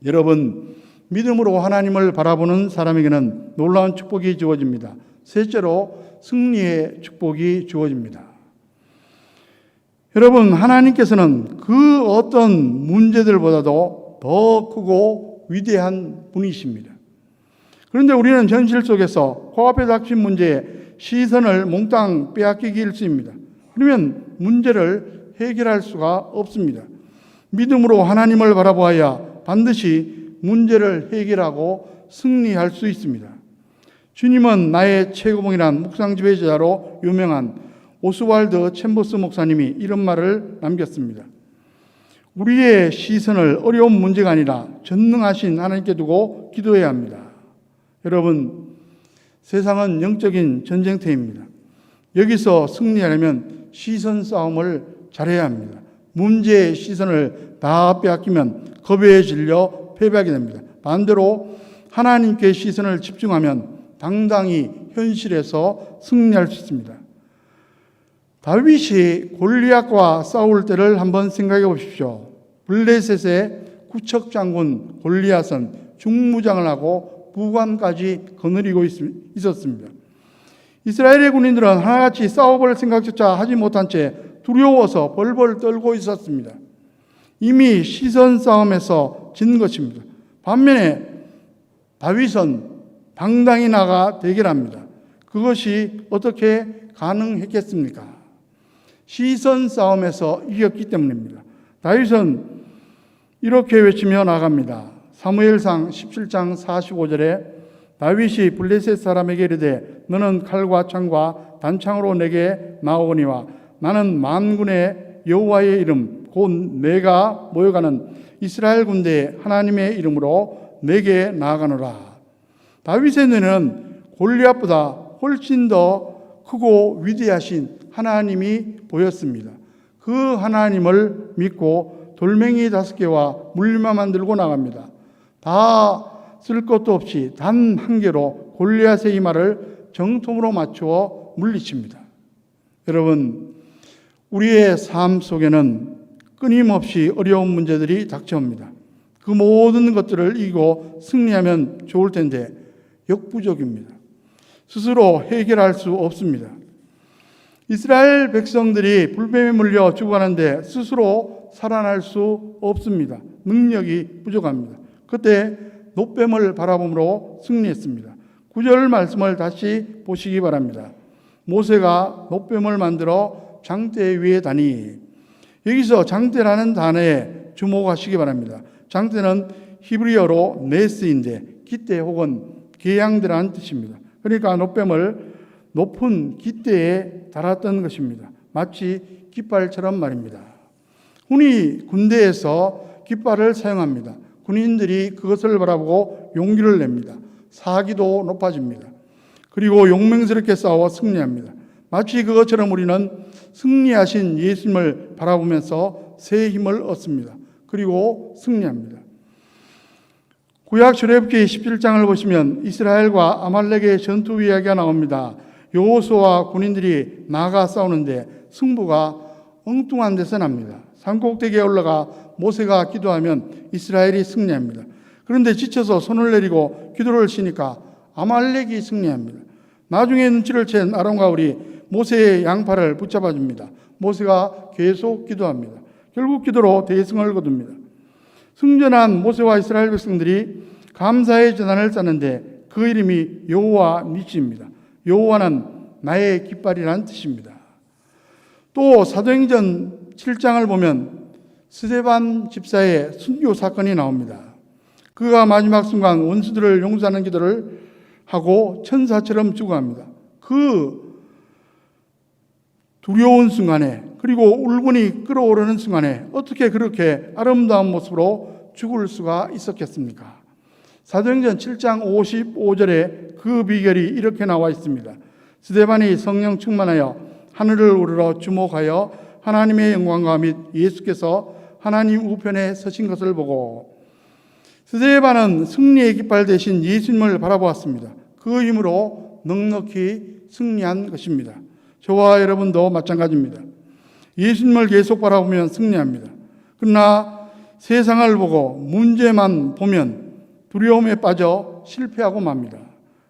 여러분, 믿음으로 하나님을 바라보는 사람에게는 놀라운 축복이 주어집니다. 셋째로 승리의 축복이 주어집니다. 여러분, 하나님께서는 그 어떤 문제들보다도 더 크고 위대한 분이십니다. 그런데 우리는 현실 속에서 코앞에 닥친 문제에 시선을 몽땅 빼앗기기 일쑤입니다. 그러면 문제를 해결할 수가 없습니다. 믿음으로 하나님을 바라보아야 반드시 문제를 해결하고 승리할 수 있습니다. 주님은 나의 최고봉이란 묵상 지배자로 유명한 오스왈드 챔버스 목사님이 이런 말을 남겼습니다. 우리의 시선을 어려운 문제가 아니라 전능하신 하나님께 두고 기도해야 합니다. 여러분, 세상은 영적인 전쟁터입니다. 여기서 승리하려면 시선 싸움을 잘해야 합니다. 문제의 시선을 다 빼앗기면 겁에 질려 패배하게 됩니다. 반대로 하나님께 시선을 집중하면 당당히 현실에서 승리할 수 있습니다. 다윗이 골리앗과 싸울 때를 한번 생각해 보십시오. 블레셋의 구척 장군 골리앗은 중무장을 하고 부관까지 거느리고 있었습니다. 이스라엘의 군인들은 하나같이 싸워볼 생각조차 하지 못한 채 두려워서 벌벌 떨고 있었습니다. 이미 시선 싸움에서 진 것입니다. 반면에 다윗은 당당히 나가 대결합니다. 그것이 어떻게 가능했겠습니까? 시선 싸움에서 이겼기 때문입니다. 다윗은 이렇게 외치며 나갑니다. 사무엘상 17장 45절에 다윗이 블레셋 사람에게 이르되 너는 칼과 창과 단창으로 내게 나오거니와 나는 만군의 여호와의 이름 곧 내가 모여가는 이스라엘 군대의 하나님의 이름으로 내게 나아가노라. 다윗의 눈에는 골리앗보다 훨씬 더 크고 위대하신 하나님이 보였습니다. 그 하나님을 믿고 돌멩이 5개와 물리만 들고 나갑니다. 다 쓸 것도 없이 단 한 개로 골리앗의 이마를 정통으로 맞추어 물리칩니다. 여러분, 우리의 삶 속에는 끊임없이 어려운 문제들이 닥쳐옵니다. 그 모든 것들을 이기고 승리하면 좋을 텐데 역부족입니다. 스스로 해결할 수 없습니다. 이스라엘 백성들이 불뱀에 물려 죽어가는데 스스로 살아날 수 없습니다. 능력이 부족합니다. 그때 놋뱀을 바라봄으로 승리했습니다. 9절 말씀을 다시 보시기 바랍니다. 모세가 놋뱀을 만들어 장대 위에 다니, 여기서 장대라는 단어에 주목하시기 바랍니다. 장대는 히브리어로 네스인데 깃대 혹은 계양대라는 뜻입니다. 그러니까 놋뱀을 높은 깃대에 달았던 것입니다. 마치 깃발처럼 말입니다. 흔히 군대에서 깃발을 사용합니다. 군인들이 그것을 바라보고 용기를 냅니다. 사기도 높아집니다. 그리고 용맹스럽게 싸워 승리합니다. 마치 그것처럼 우리는 승리하신 예수님을 바라보면서 새 힘을 얻습니다. 그리고 승리합니다. 구약 출애굽기 17장을 보시면 이스라엘과 아말렉의 전투 이야기가 나옵니다. 여호수아와 군인들이 나아가 싸우는데 승부가 엉뚱한 데서 납니다. 산꼭대기에 올라가 모세가 기도하면 이스라엘이 승리합니다. 그런데 지쳐서 손을 내리고 기도를 쉬니까 아말렉이 승리합니다. 나중에 눈치를 챈 아론과 울이 모세의 양팔을 붙잡아 줍니다. 모세가 계속 기도합니다. 결국 기도로 대승을 거둡니다. 승전한 모세와 이스라엘 백성들이 감사의 제단을 쌓는데 그 이름이 여호와 니시입니다. 여호와는 나의 깃발이라는 뜻입니다. 또 사도행전 7장을 보면 스데반 집사의 순교 사건이 나옵니다. 그가 마지막 순간 원수들을 용서하는 기도를 하고 천사처럼 죽어갑니다. 그 두려운 순간에, 그리고 울분이 끓어오르는 순간에 어떻게 그렇게 아름다운 모습으로 죽을 수가 있었겠습니까? 사도행전 7장 55절에 그 비결이 이렇게 나와 있습니다. 스데반이 성령 충만하여 하늘을 우러러 주목하여 하나님의 영광과 및 예수께서 하나님 우편에 서신 것을 보고, 스데반은 승리의 깃발 대신 예수님을 바라보았습니다. 그 힘으로 넉넉히 승리한 것입니다. 저와 여러분도 마찬가지입니다. 예수님을 계속 바라보면 승리합니다. 그러나 세상을 보고 문제만 보면 두려움에 빠져 실패하고 맙니다.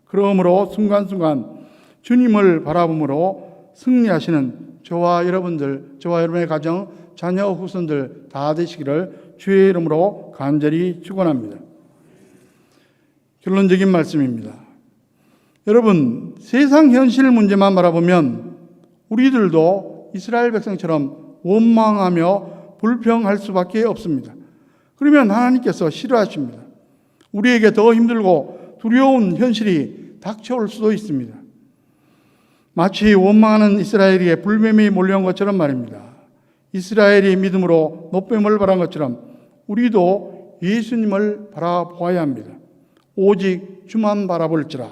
그러므로 순간순간 주님을 바라봄으로 승리하시는 저와 여러분들, 저와 여러분의 가정, 자녀, 후손들 다 되시기를 주의 이름으로 간절히 축원합니다. 결론적인 말씀입니다. 여러분, 세상 현실 문제만 바라보면 우리들도 이스라엘 백성처럼 원망하며 불평할 수밖에 없습니다. 그러면 하나님께서 싫어하십니다. 우리에게 더 힘들고 두려운 현실이 닥쳐올 수도 있습니다. 마치 원망하는 이스라엘에게 불뱀이 몰려온 것처럼 말입니다. 이스라엘이 믿음으로 놋뱀을 바란 것처럼 우리도 예수님을 바라보아야 합니다. 오직 주만 바라볼지라.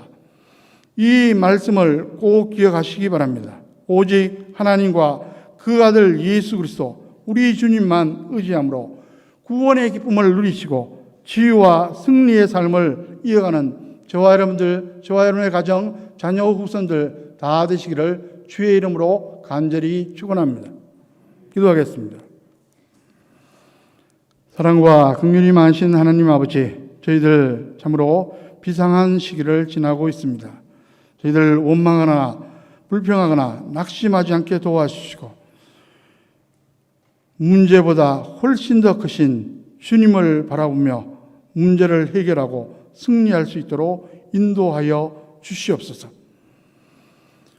이 말씀을 꼭 기억하시기 바랍니다. 오직 하나님과 그 아들 예수 그리스도 우리 주님만 의지함으로 구원의 기쁨을 누리시고 지유와 승리의 삶을 이어가는 저와 여러분들, 저와 여러분의 가정, 자녀, 후손들 다 되시기를 주의 이름으로 간절히 축원합니다. 기도하겠습니다. 사랑과 긍휼이 많으신 하나님 아버지, 저희들 참으로 비상한 시기를 지나고 있습니다. 저희들 원망하거나 불평하거나 낙심하지 않게 도와주시고 문제보다 훨씬 더 크신 주님을 바라보며 문제를 해결하고 승리할 수 있도록 인도하여 주시옵소서.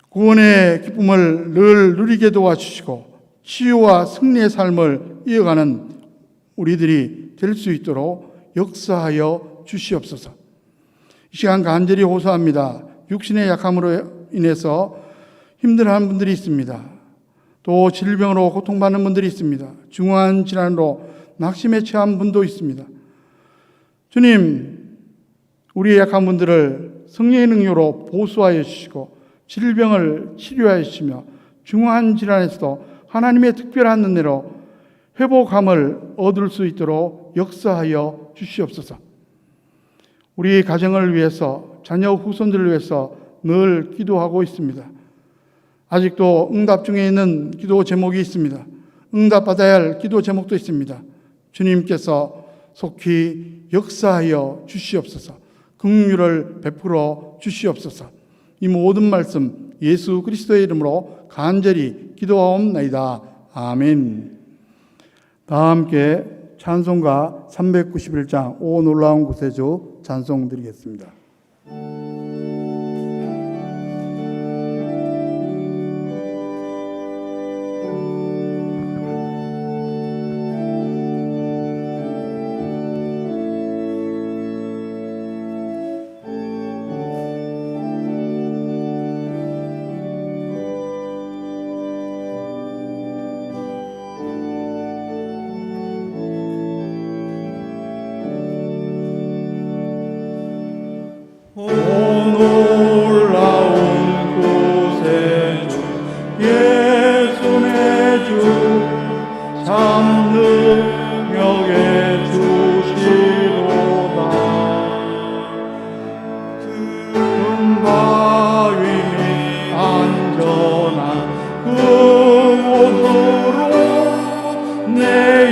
구원의 기쁨을 늘 누리게 도와주시고 치유와 승리의 삶을 이어가는 우리들이 될 수 있도록 역사하여 주시옵소서. 이 시간 간절히 호소합니다. 육신의 약함으로 인해서 힘들어하는 분들이 있습니다. 또 질병으로 고통받는 분들이 있습니다. 중후한 질환으로 낙심에 처한 분도 있습니다. 주님, 우리의 약한 분들을 성령의 능력으로 보수하여 주시고 질병을 치료하여 주시며 중후한 질환에서도 하나님의 특별한 은혜로 회복함을 얻을 수 있도록 역사하여 주시옵소서. 우리 가정을 위해서, 자녀 후손들을 위해서 늘 기도하고 있습니다. 아직도 응답 중에 있는 기도 제목이 있습니다. 응답받아야 할 기도 제목도 있습니다. 주님께서 속히 역사하여 주시옵소서. 긍휼을 베풀어 주시옵소서. 이 모든 말씀 예수 그리스도의 이름으로 간절히 기도하옵나이다. 아멘. 다 함께 찬송가 391장 오 놀라운 구세주 찬송 드리겠습니다. 오 놀라운 구세주 예수 내 주 참 능력의 주시로다. 큰 바위 안전한 그곳으로 내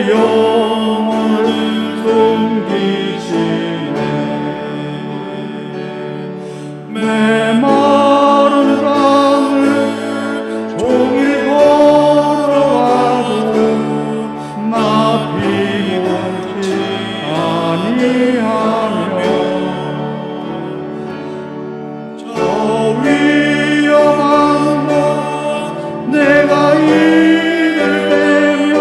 영혼을 숨기시네. 메마른 땅을 종일 걸어가도 나 피곤치 아니하며 저 위험한 곳 내가 이를 내며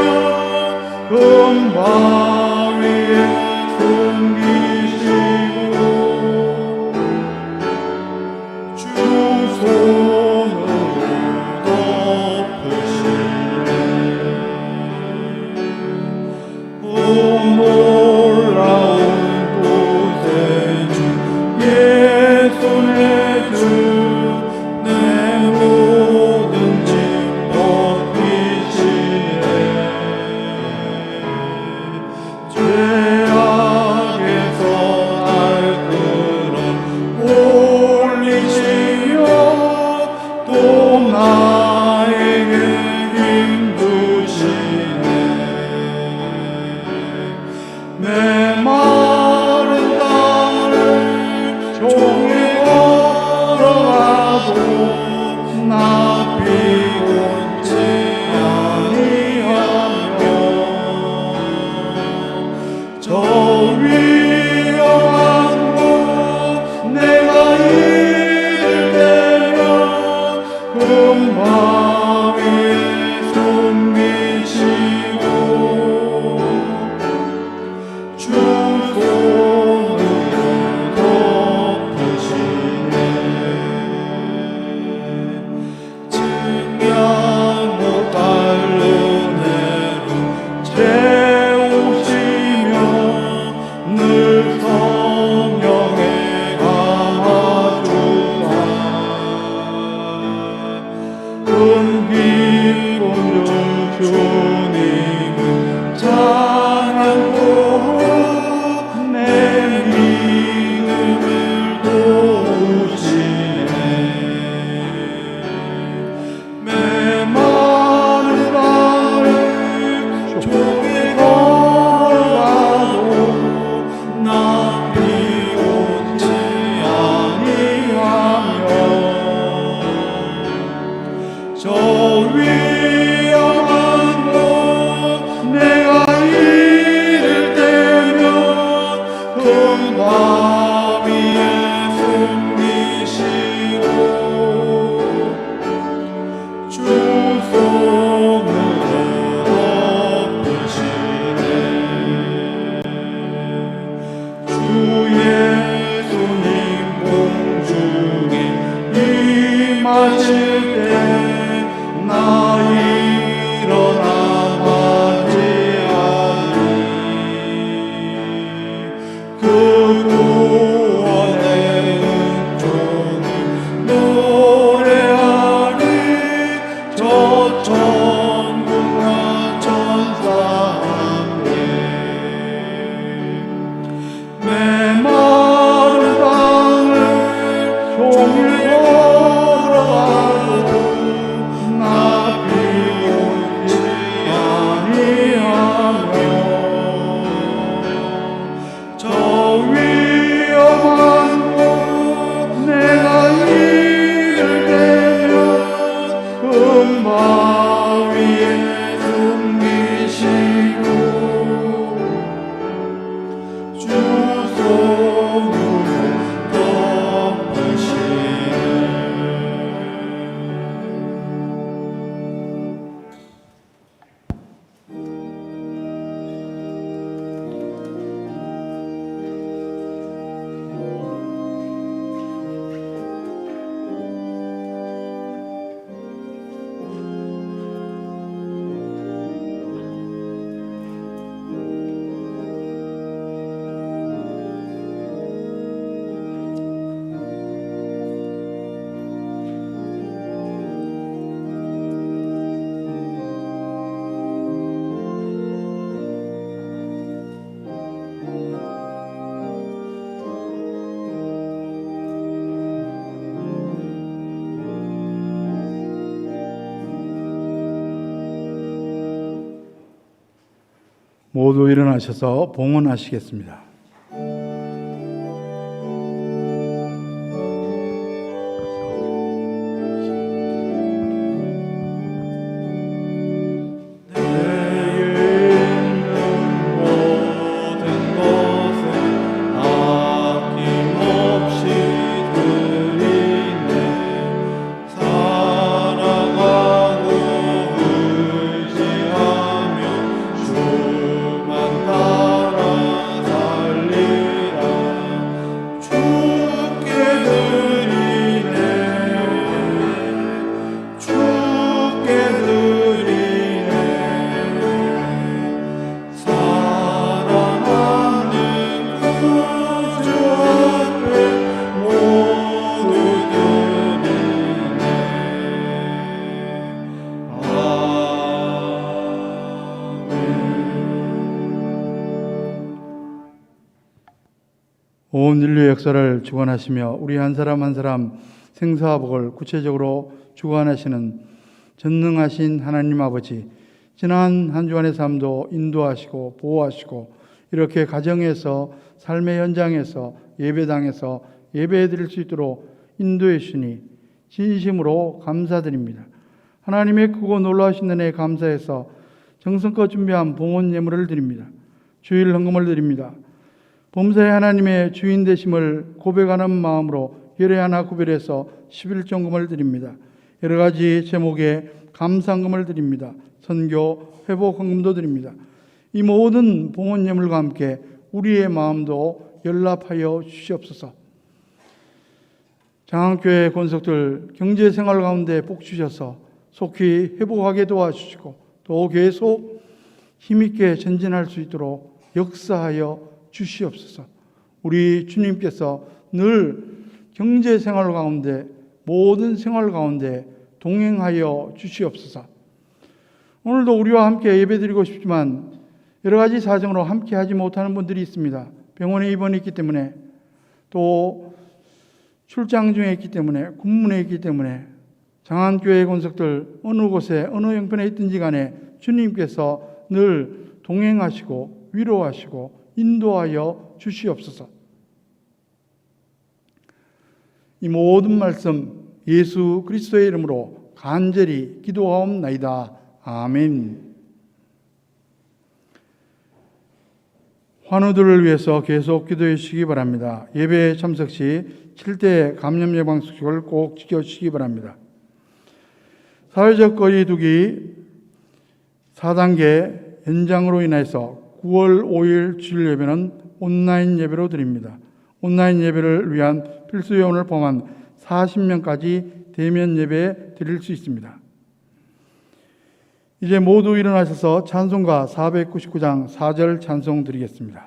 모두 일어나셔서 봉헌하시겠습니다. 온 인류 역사를 주관하시며 우리 한 사람 한 사람 생사와 복을 구체적으로 주관하시는 전능하신 하나님 아버지, 지난 한 주간의 삶도 인도하시고 보호하시고 이렇게 가정에서 삶의 현장에서 예배당에서 예배해 드릴 수 있도록 인도해 주시니 진심으로 감사드립니다. 하나님의 크고 놀라우신 은혜에 감사해서 정성껏 준비한 봉헌 예물을 드립니다. 주일 헌금을 드립니다. 범사의 하나님의 주인 되심을 고백하는 마음으로 열애 하나 구별해서 11종금을 드립니다. 여러 가지 제목의 감상금을 드립니다. 선교 회복 헌금도 드립니다. 이 모든 봉헌 예물과 함께 우리의 마음도 연락하여 주시옵소서. 장안교회 권속들 경제생활 가운데 복 주셔서 속히 회복하게 도와주시고 또 계속 힘있게 전진할 수 있도록 역사하여 주시옵소서. 우리 주님께서 늘 경제생활 가운데 모든 생활 가운데 동행하여 주시옵소서. 오늘도 우리와 함께 예배드리고 싶지만 여러 가지 사정으로 함께 하지 못하는 분들이 있습니다. 병원에 입원해 있기 때문에 또 출장 중에 있기 때문에 군문에 있기 때문에 장안교회 권속들 어느 곳에 어느 형편에 있든지 간에 주님께서 늘 동행하시고 위로하시고 인도하여 주시옵소서. 이 모든 말씀 예수 그리스도의 이름으로 간절히 기도하옵나이다. 아멘. 환우들을 위해서 계속 기도해 주시기 바랍니다. 예배에 참석 시 7대 감염 예방 수칙을 꼭 지켜주시기 바랍니다. 사회적 거리 두기 4단계 연장으로 인해서 9월 5일 주일 예배는 온라인 예배로 드립니다. 온라인 예배를 위한 필수 요원을 포함한 40명까지 대면 예배 드릴 수 있습니다. 이제 모두 일어나셔서 찬송가 499장 4절 찬송 드리겠습니다.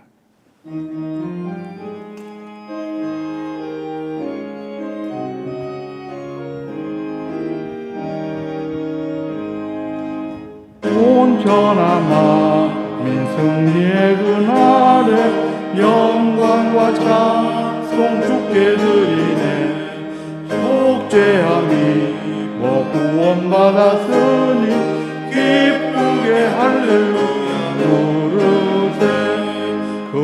온전한 승리의 그날에 영광과 찬송 주께 드리네. 속죄함이 구원받았으니 기쁘게 할렐루야 부르세. 큰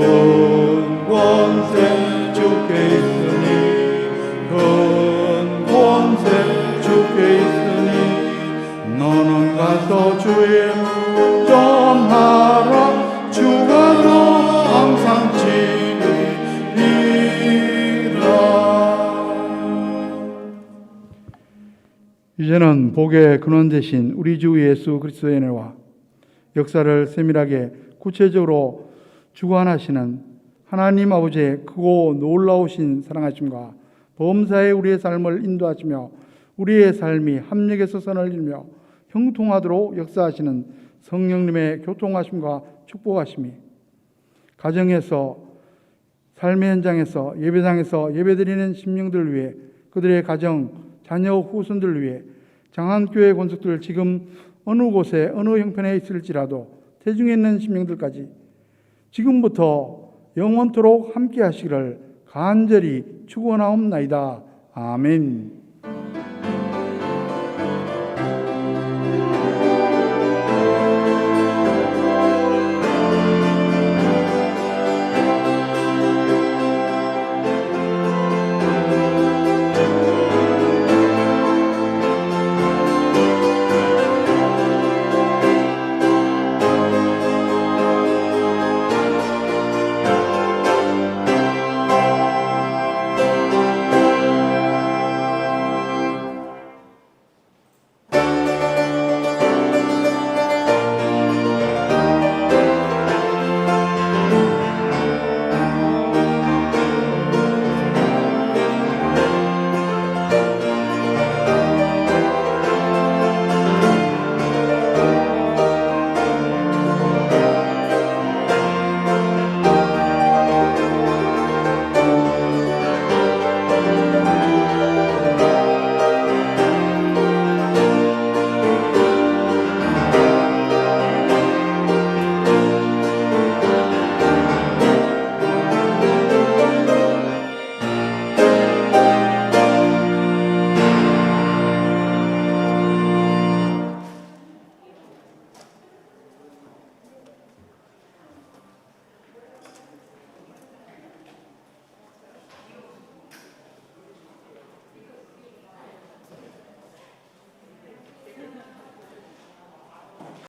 권세 주께 있으니 큰 권세 주께 있으니 너는 가서 주의 전하라. 주가 너 항상 지리라. 이제는 복의 근원 되신 우리 주 예수 그리스도의 은혜와 역사를 세밀하게 구체적으로 주관하시는 하나님 아버지의 크고 놀라우신 사랑하심과 범사에 우리의 삶을 인도하시며 우리의 삶이 합력해서 선을 이루며 형통하도록 역사하시는 성령님의 교통하심과 축복하심이 가정에서 삶의 현장에서 예배당에서 예배드리는 심령들을 위해 그들의 가정, 자녀, 후손들을 위해 장안교회 권속들 지금 어느 곳에 어느 형편에 있을지라도 대중에 있는 심령들까지 지금부터 영원토록 함께 하시기를 간절히 축원하옵나이다. 아멘.